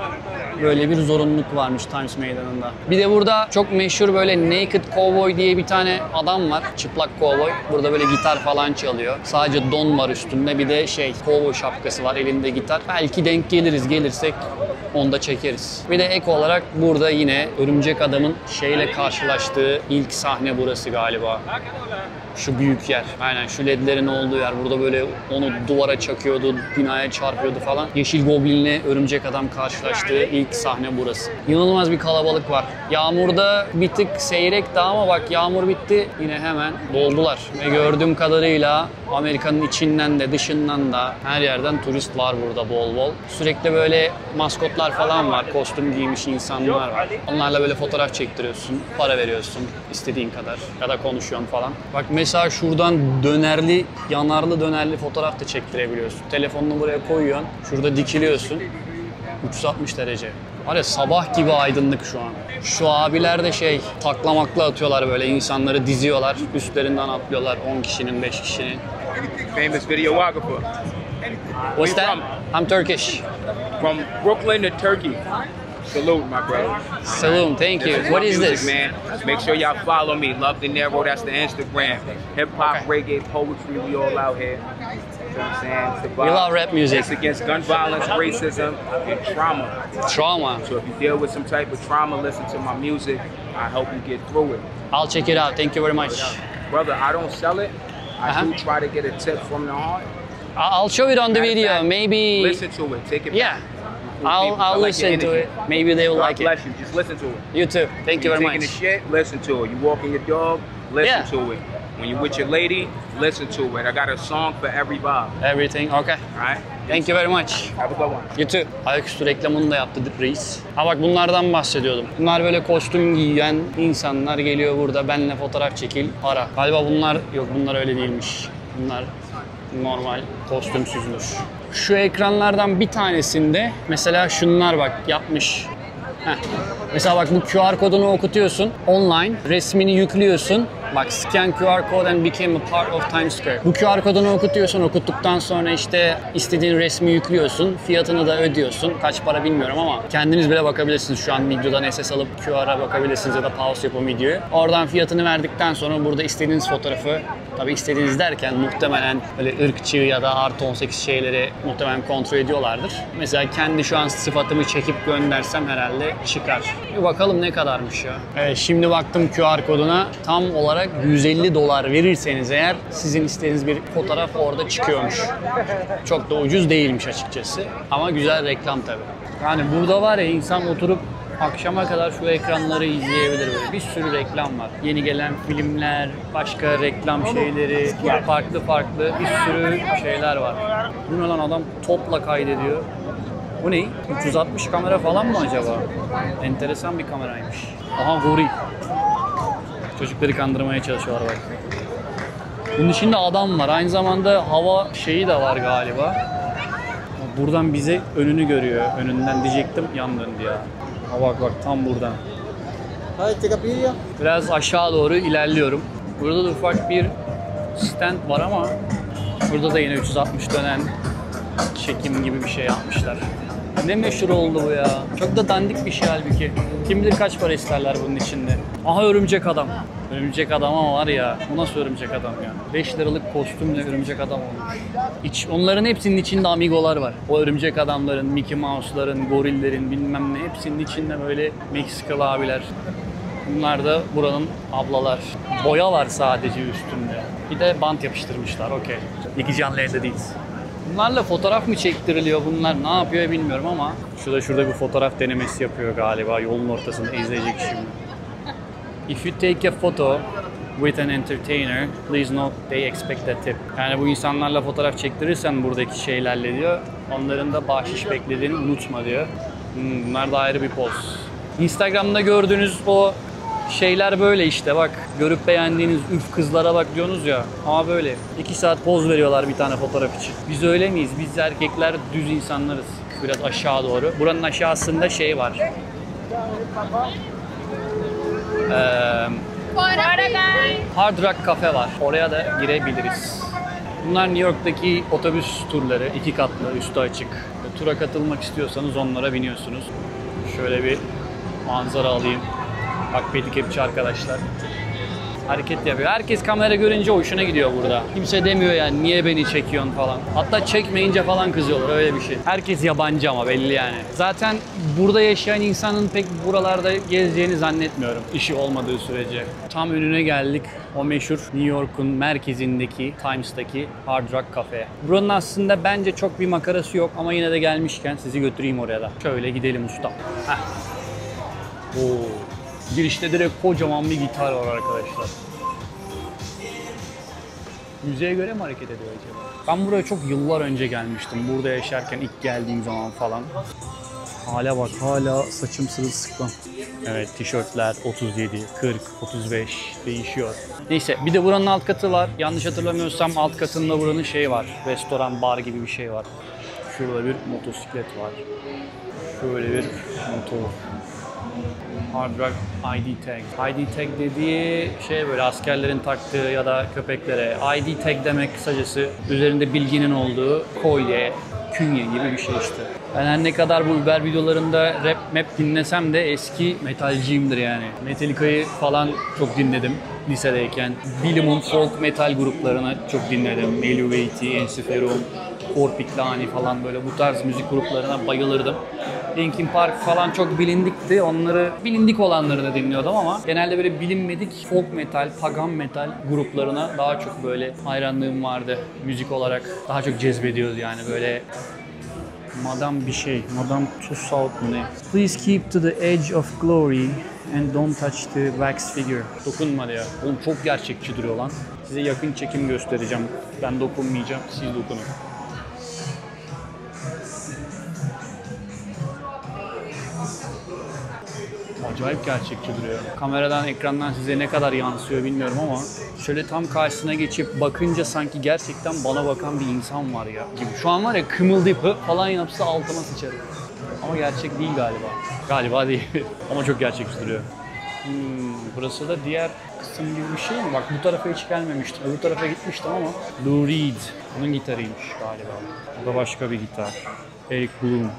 Böyle bir zorunluluk varmış Times Meydanı'nda. Bir de burada çok meşhur böyle Naked Cowboy diye bir tane adam var. Çıplak cowboy. Burada böyle gitar falan çalıyor. Sadece don var üstünde. Bir de cowboy şapkası var. Elinde gitar. Belki denk geliriz. Gelirsek onu da çekeriz. Bir de ek olarak burada yine Örümcek Adam'ın şeyle karşılaştığı ilk sahne burası galiba. Şu büyük yer. Aynen şu ledlerin olduğu yer. Burada böyle onu duvara çakıyordu, binaya çarpıyordu falan. Yeşil Goblin'le Örümcek Adam karşılaştığı ilk sahne burası. İnanılmaz bir kalabalık var. Yağmurda bir tık seyrekti ama bak yağmur bitti. Yine hemen doldular. Ve gördüğüm kadarıyla Amerika'nın içinden de dışından da her yerden turist var burada bol bol. Sürekli böyle maskotlar falan var. Kostüm giymiş insanlar var. Onlarla böyle fotoğraf çektiriyorsun. Para veriyorsun istediğin kadar. Ya da konuşuyorsun falan. Bak mesela şuradan dönerli, yanarlı dönerli fotoğraf da çektirebiliyorsun. Telefonunu buraya koyuyorsun. Şurada dikiliyorsun. 360 derece. Var ya sabah gibi aydınlık şu an. Şu abiler de taklamakla atıyorlar böyle insanları diziyorlar. Üstlerinden atlıyorlar 10 kişinin 5 kişinin. Famous videographer. What's that? I'm Turkish. From Brooklyn to Turkey. Salute, my brother. Salute, thank you. What is this? Man, make sure y'all follow me. Love De Niro, that's the Instagram. Hip hop, reggae, poetry, we all out here. You know what I'm saying? It's about, We love rap music. It's against gun violence, racism, and trauma. Trauma. So if you deal with some type of trauma, listen to my music. I help you get through it. I'll check it out. Thank you very much. Brother, I don't sell it. I do try to get a tip from the heart. I'll show it on the video. Maybe. Listen to it. Take it. Yeah. I'll listen to it. Maybe they will like it. God bless you. Just listen to it. You too. Thank you very Taking much. the shit, listen to it. You walking your dog, listen Yeah. to it. When you're with your lady, listen to it. I got a song for every vibe. Everything. Okay. Alright? Thank you very much. Have a good one. You too. Ayaküstü reklamını da yaptı reis. Ha bak bunlardan bahsediyordum. Bunlar böyle kostüm giyen insanlar geliyor burada. Benle fotoğraf çekil, para. Galiba bunlar yok, bunlar öyle değilmiş. Bunlar normal kostümsüzmüş. Şu ekranlardan bir tanesinde mesela şunlar bak yapmış. Mesela bak bu QR kodunu okutuyorsun online, resmini yüklüyorsun. Bak scan QR code and became a part of Times Square. Bu QR kodunu okutuyorsun, okuttuktan sonra işte istediğin resmi yüklüyorsun, fiyatını da ödüyorsun. Kaç para bilmiyorum ama kendiniz bile bakabilirsiniz. Şu an videodan SS alıp QR'a bakabilirsiniz ya da pause yapın videoyu. Oradan fiyatını verdikten sonra burada istediğiniz fotoğrafı, tabii istediğiniz derken muhtemelen böyle ırkçı ya da artı 18 şeyleri muhtemelen kontrol ediyorlardır. Mesela kendi şu an sıfatımı çekip göndersem herhalde çıkar. Bir bakalım ne kadarmış ya. Evet, şimdi baktım QR koduna, tam olarak $150 verirseniz eğer sizin istediğiniz bir fotoğraf orada çıkıyormuş. Çok da ucuz değilmiş açıkçası ama güzel reklam tabii. Yani burada var ya insan oturup akşama kadar şu ekranları izleyebilir böyle. Bir sürü reklam var. Yeni gelen filmler, başka reklam şeyleri, farklı bir sürü şeyler var. Bu ne lan, adam topla kaydediyor. Bu ne? 360 kamera falan mı acaba? Enteresan bir kameraymış. Aha Huri. Çocukları kandırmaya çalışıyorlar bak. Bunun içinde adam var. Aynı zamanda hava şeyi de var galiba. buradan bize önünü görüyor. Önünden diyecektim, yan döndü ya. Ha bak bak tam buradan. Biraz aşağı doğru ilerliyorum. Burada da ufak bir stand var ama burada da yine 360 dönen çekim gibi bir şey yapmışlar. Ne meşhur oldu bu ya. Çok da dandik bir şey halbuki. Kim bilir kaç para isterler bunun içinde. Aha örümcek adam. Örümcek adam ama var ya. Bu nasıl örümcek adam ya? 5 liralık kostümle örümcek adam olmuş. Onların hepsinin içinde amigolar var. O örümcek adamların, Mickey Mouse'ların, gorillerin bilmem ne hepsinin içinde böyle Meksikalı abiler. Bunlar da buranın ablalar. Boya var sadece üstünde. Bir de bant yapıştırmışlar. Okey. İki canlı elde değiliz. Bunlarla fotoğraf mı çektiriliyor bunlar? Ne yapıyor bilmiyorum ama şurada bir fotoğraf denemesi yapıyor galiba. Yolun ortasında izleyecek şimdi. If you take a photo with an entertainer, please note they expect a tip. Yani bu insanlarla fotoğraf çektirirsen buradaki şeylerle diyor, onların da bahşiş beklediğini unutma diyor. Bunlar da ayrı bir poz. Instagram'da gördüğünüz o şeyler böyle işte bak. Görüp beğendiğiniz üf kızlara bak diyorsunuz ya. Ama böyle 2 saat poz veriyorlar bir tane fotoğraf için. Biz öyle miyiz? Biz erkekler düz insanlarız. Biraz aşağı doğru. Buranın aşağısında şey var. Hard Rock Cafe var. Oraya da girebiliriz. Bunlar New York'taki otobüs turları. 2 katlı, üstü açık. Tura katılmak istiyorsanız onlara biniyorsunuz. Şöyle bir manzara alayım. Bak pedikepçi arkadaşlar. Hareket yapıyor. Herkes kamera görünce hoşuna gidiyor burada. Kimse demiyor yani niye beni çekiyorsun falan. Hatta çekmeyince falan kızıyorlar öyle bir şey. Herkes yabancı ama belli yani. Zaten burada yaşayan insanın pek buralarda gezeceğini zannetmiyorum. İşi olmadığı sürece. Tam önüne geldik. O meşhur New York'un merkezindeki, Times'taki Hard Rock Cafe. Buranın aslında bence çok bir makarası yok ama yine de gelmişken sizi götüreyim oraya da. Şöyle gidelim usta. Heh. Oo. Girişte direkt kocaman bir gitar var arkadaşlar. Müziğe göre mi hareket ediyor acaba? Ben buraya çok yıllar önce gelmiştim. Burada yaşarken ilk geldiğim zaman falan. Hala bak hala saçım sırılsıklam. Evet tişörtler 37, 40, 35 değişiyor. Neyse bir de buranın alt katı var. Yanlış hatırlamıyorsam alt katında buranın şeyi var. Restoran, bar gibi bir şey var. Şurada bir motosiklet var. Şöyle bir motor. Hard Rock ID Tag. ID Tag dediği şey böyle askerlerin taktığı ya da köpeklere. ID Tag demek kısacası üzerinde bilginin olduğu kolye, künye gibi bir şey işte. Ben her ne kadar bu Uber videolarında rap map dinlesem de eski metalciyimdir yani. Metallica'yı falan çok dinledim lisedeyken. Bilimum folk metal gruplarını çok dinledim. Eluati, Ensiferum, Korpiklani falan böyle bu tarz müzik gruplarına bayılırdım. Linkin Park falan çok bilindikti. Onları bilindik olanları da dinliyordum ama genelde böyle bilinmedik folk metal, pagan metal gruplarına daha çok böyle hayranlığım vardı. Müzik olarak daha çok cezbediyordu yani böyle Madame bir şey, Madame Tussauds mu ne? Please keep to the edge of glory and don't touch the wax figure. Dokunma diyor. Oğlum çok gerçekçi duruyor lan. Size yakın çekim göstereceğim. Ben dokunmayacağım, siz dokunun. Acayip gerçekçi duruyor. Kameradan, ekrandan size ne kadar yansıyor bilmiyorum ama şöyle tam karşısına geçip bakınca sanki gerçekten bana bakan bir insan var ya gibi. Şu an var ya kımıldayıp falan yapsa altıma sıçarım. Ama gerçek değil galiba. Galiba değil. Ama çok gerçekçi duruyor. Burası da diğer kısım gibi bir şey mi? Bak bu tarafa hiç gelmemiştim. Bu tarafa gitmiştim ama Lou Reed. Onun gitarıymış galiba. Bu da başka bir gitar. Eric Bloom.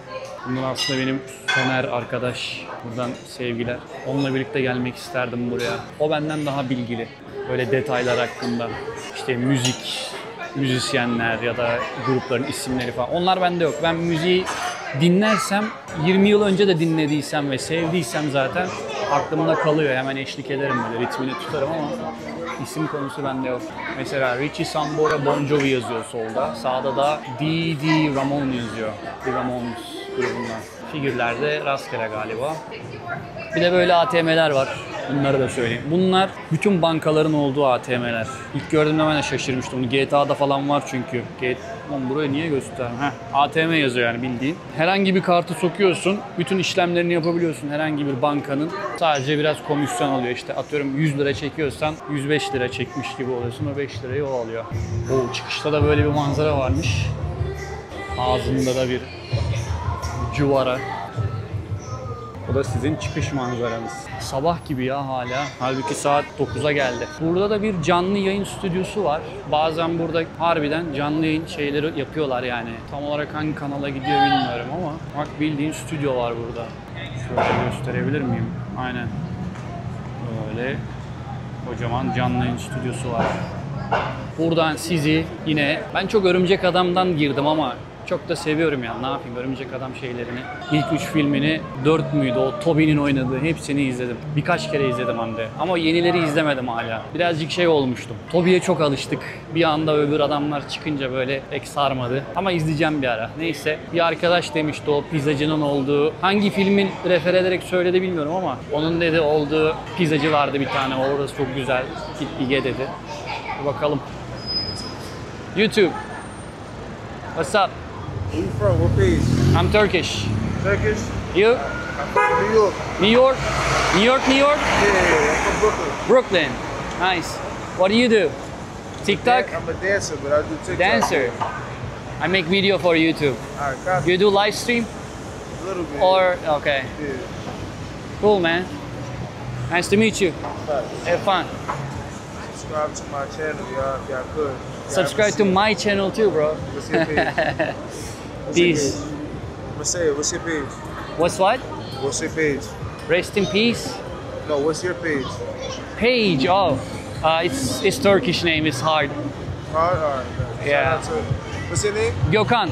Bunlar aslında benim Soner arkadaş. Buradan sevgiler. Onunla birlikte gelmek isterdim buraya. O benden daha bilgili. Böyle detaylar hakkında. İşte müzik, müzisyenler ya da grupların isimleri falan. Onlar bende yok. Ben müziği dinlersem, 20 yıl önce de dinlediysem ve sevdiysem zaten aklımda kalıyor. Hemen eşlik ederim böyle, ritmini tutarım ama isim konusu bende yok. Mesela Richie Sambora Bon Jovi yazıyor solda. Sağda da D.D. Ramon yazıyor. The Ramones grubundan. Figürlerde rastgele galiba. Bir de böyle ATM'ler var. Bunları da söyleyeyim. Bunlar bütün bankaların olduğu ATM'ler. İlk gördüğümde ben de şaşırmıştım. GTA'da falan var çünkü. Lan buraya niye göstereyim? ATM yazıyor yani bildiğin. Herhangi bir kartı sokuyorsun. Bütün işlemlerini yapabiliyorsun herhangi bir bankanın. Sadece biraz komisyon alıyor işte. Atıyorum 100 lira çekiyorsan 105 lira çekmiş gibi oluyorsun. O 5 lirayı o alıyor. O çıkışta da böyle bir manzara varmış. Ağzında da bir cıvara. Bu da sizin çıkış manzaranız. Sabah gibi ya hala. Halbuki saat 9'a geldi. Burada da bir canlı yayın stüdyosu var. Bazen burada harbiden canlı yayın şeyleri yapıyorlar yani. Tam olarak hangi kanala gidiyor bilmiyorum ama bak bildiğin stüdyo var burada. Şöyle gösterebilir miyim? Aynen. Böyle kocaman canlı yayın stüdyosu var. Buradan sizi yine, ben çok Örümcek Adam'dan girdim ama çok da seviyorum ya. Ne yapayım, Örümcek Adam şeylerini. İlk 3 filmini, 4 müydü o Tobey'nin oynadığı, hepsini izledim. Birkaç kere izledim hem de. Ama yenileri izlemedim hala. Birazcık şey olmuştum. Tobey'e çok alıştık. Bir anda öbür adamlar çıkınca böyle pek sarmadı. Ama izleyeceğim bir ara. Neyse, bir arkadaş demişti o pizzacının olduğu. Hangi filmin refer ederek söyledi bilmiyorum ama onun dedi olduğu pizzacı vardı bir tane. Orası çok güzel. Git bir ye dedi. Bir bakalım. YouTube. What's up? Where you from? What page? I'm Turkish. Turkish? You? I'm from New York. New York? New York, New York? Yeah, I'm from Brooklyn. Brooklyn. Nice. What do you do? TikTok? I'm a dancer, but I do TikTok. Dancer. I make video for YouTube. Alright, copy. You do live stream? A little bit. Or, okay. Yeah. Cool, man. Nice to meet you. Have fun. Subscribe to my channel, y'all, if y'all could. Subscribe to my channel too, bro. What's your page? Peace. I'm gonna say it. What's your page? What's what? What's your page? Rest in peace. No, what's your page? Page, oh. It's Turkish name, it's hard. Hard? Alright. Yeah. Shout out to, what's your name? Gökhan.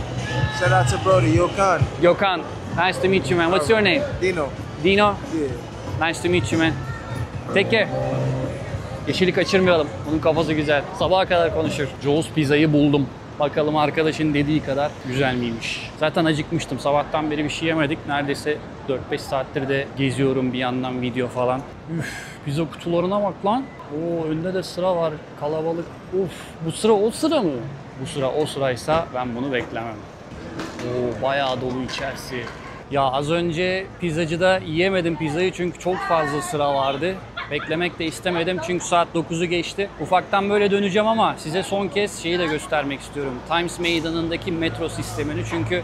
Shout out to Brody, Yokan. Gökhan. Nice to meet you, man. What's your name? Dino. Dino? Yeah. Nice to meet you, man. Take care. Yeşili kaçırmayalım. Bunun kafası güzel. Sabaha kadar konuşur. Joe's Pizza'yı buldum. Bakalım arkadaşın dediği kadar güzel miymiş. Zaten acıkmıştım. Sabahtan beri bir şey yemedik. Neredeyse 4-5 saattir de geziyorum bir yandan video falan. Üf, pizza kutularına bak lan. Oo, önünde de sıra var. Kalabalık. Uf, bu sıra o sıra mı? Bu sıra o sıraysa ben bunu beklemem. Oo, bayağı dolu içerisi. Ya az önce pizzacıda yiyemedim pizzayı çünkü çok fazla sıra vardı. Beklemek de istemedim çünkü saat 9'u geçti. Ufaktan böyle döneceğim ama size son kez şeyi de göstermek istiyorum. Times Meydanı'ndaki metro sistemini, çünkü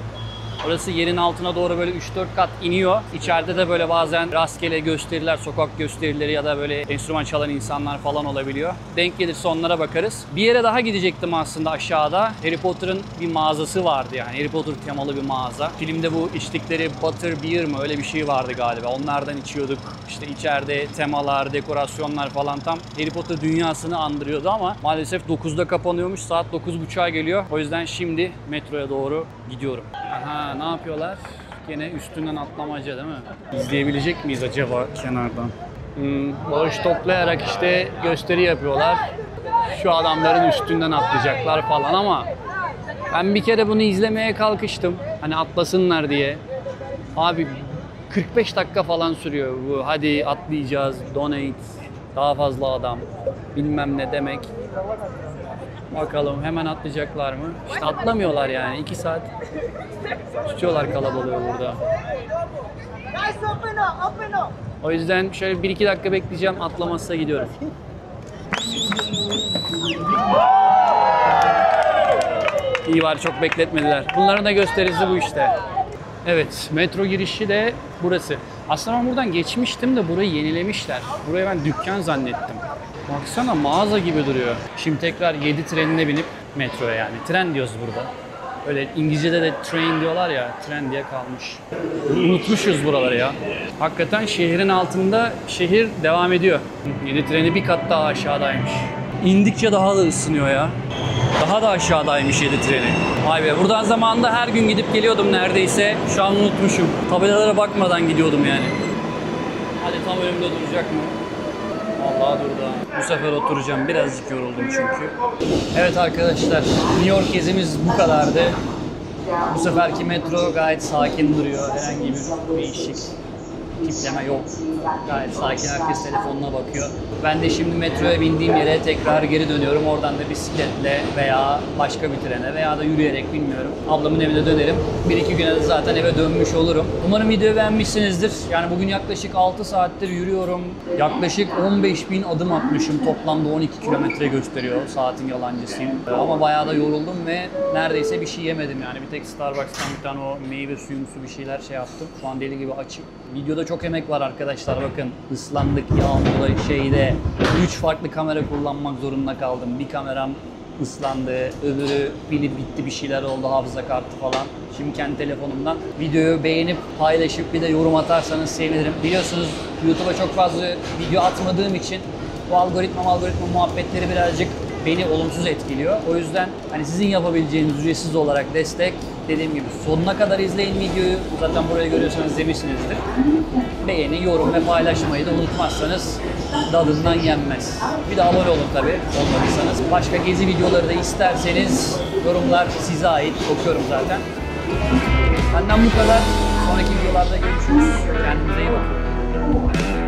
orası yerin altına doğru böyle 3-4 kat iniyor. İçeride de böyle bazen rastgele gösteriler, sokak gösterileri ya da böyle enstrüman çalan insanlar falan olabiliyor. Denk gelirse onlara bakarız. Bir yere daha gidecektim aslında aşağıda. Harry Potter'ın bir mağazası vardı yani. Harry Potter temalı bir mağaza. Filmde bu içtikleri Butter Beer mı öyle bir şey vardı galiba. Onlardan içiyorduk. İşte içeride temalar, dekorasyonlar falan tam Harry Potter dünyasını andırıyordu ama maalesef 9'da kapanıyormuş. Saat 9.30'a geliyor. O yüzden şimdi metroya doğru gidiyorum. Aha, ne yapıyorlar? Gene üstünden atlamaca değil mi? İzleyebilecek miyiz acaba kenardan? Bağış toplayarak işte gösteri yapıyorlar. Şu adamların üstünden atlayacaklar falan ama ben bir kere bunu izlemeye kalkıştım. Hani atlasınlar diye. Abi 45 dakika falan sürüyor bu. Hadi atlayacağız, donate, daha fazla adam, bilmem ne demek. Bakalım hemen atlayacaklar mı? İşte atlamıyorlar yani. 2 saat tutuyorlar kalabalığı burada. O yüzden şöyle 1-2 dakika bekleyeceğim. Atlamazsa gidiyorum. İyi var, çok bekletmediler. Bunların da gösterisi bu işte. Evet, metro girişi de burası. Aslında ben buradan geçmiştim de burayı yenilemişler. Burayı ben dükkan zannettim. Baksana, mağaza gibi duruyor. Şimdi tekrar 7 trenine binip metroya, yani tren diyoruz burada. Öyle İngilizce'de de train diyorlar ya, tren diye kalmış. Unutmuşuz buraları ya. Hakikaten şehrin altında şehir devam ediyor. 7 treni bir kat daha aşağıdaymış. İndikçe daha da ısınıyor ya. Daha da aşağıdaymış 7 treni. Vay be, buradan zamanında her gün gidip geliyordum neredeyse. Şu an unutmuşum. Tabelalara bakmadan gidiyordum yani. Hadi tam önümde duracak mı? Vallahi durdu. Bu sefer oturacağım. Birazcık yoruldum çünkü. Evet arkadaşlar, New York gezimiz bu kadardı. Bu seferki metro gayet sakin duruyor. Herhangi bir değişik tipleme yok. Gayet sakin, herkes telefonuna bakıyor. Ben de şimdi metroya bindiğim yere tekrar geri dönüyorum. Oradan da bisikletle veya başka bir trene veya da yürüyerek bilmiyorum. Ablamın evine dönerim. 1-2 güne de zaten eve dönmüş olurum. Umarım videoyu beğenmişsinizdir. Yani bugün yaklaşık 6 saattir yürüyorum. Yaklaşık 15.000 adım atmışım. Toplamda 12 kilometre gösteriyor. Saatin yalancısıyım. Ama bayağı da yoruldum ve neredeyse bir şey yemedim yani. Bir tek Starbucks'tan bir tane o meyve suyumsu bir şeyler şey yaptım. Şu an deli gibi açım. Videoda çok emek var arkadaşlar, bakın. Islandık, yağmurda, şeyde. 3 farklı kamera kullanmak zorunda kaldım. Bir kameram ıslandı, öbürü pili bitti, bir şeyler oldu, hafıza kartı falan. Şimdi kendi telefonumdan videoyu beğenip paylaşıp bir de yorum atarsanız sevinirim. Biliyorsunuz YouTube'a çok fazla video atmadığım için bu algoritma muhabbetleri birazcık beni olumsuz etkiliyor. O yüzden hani sizin yapabileceğiniz ücretsiz olarak destek, dediğim gibi sonuna kadar izleyin videoyu. Zaten burayı görüyorsanız izlemişsinizdir. Beğeni, yorum ve paylaşmayı da unutmazsanız dadından yenmez. Bir de abone olun tabii olmadıysanız. Başka gezi videoları da isterseniz yorumlar size ait. Okuyorum zaten. Benden bu kadar. Sonraki videolarda görüşürüz. Kendinize iyi bakın.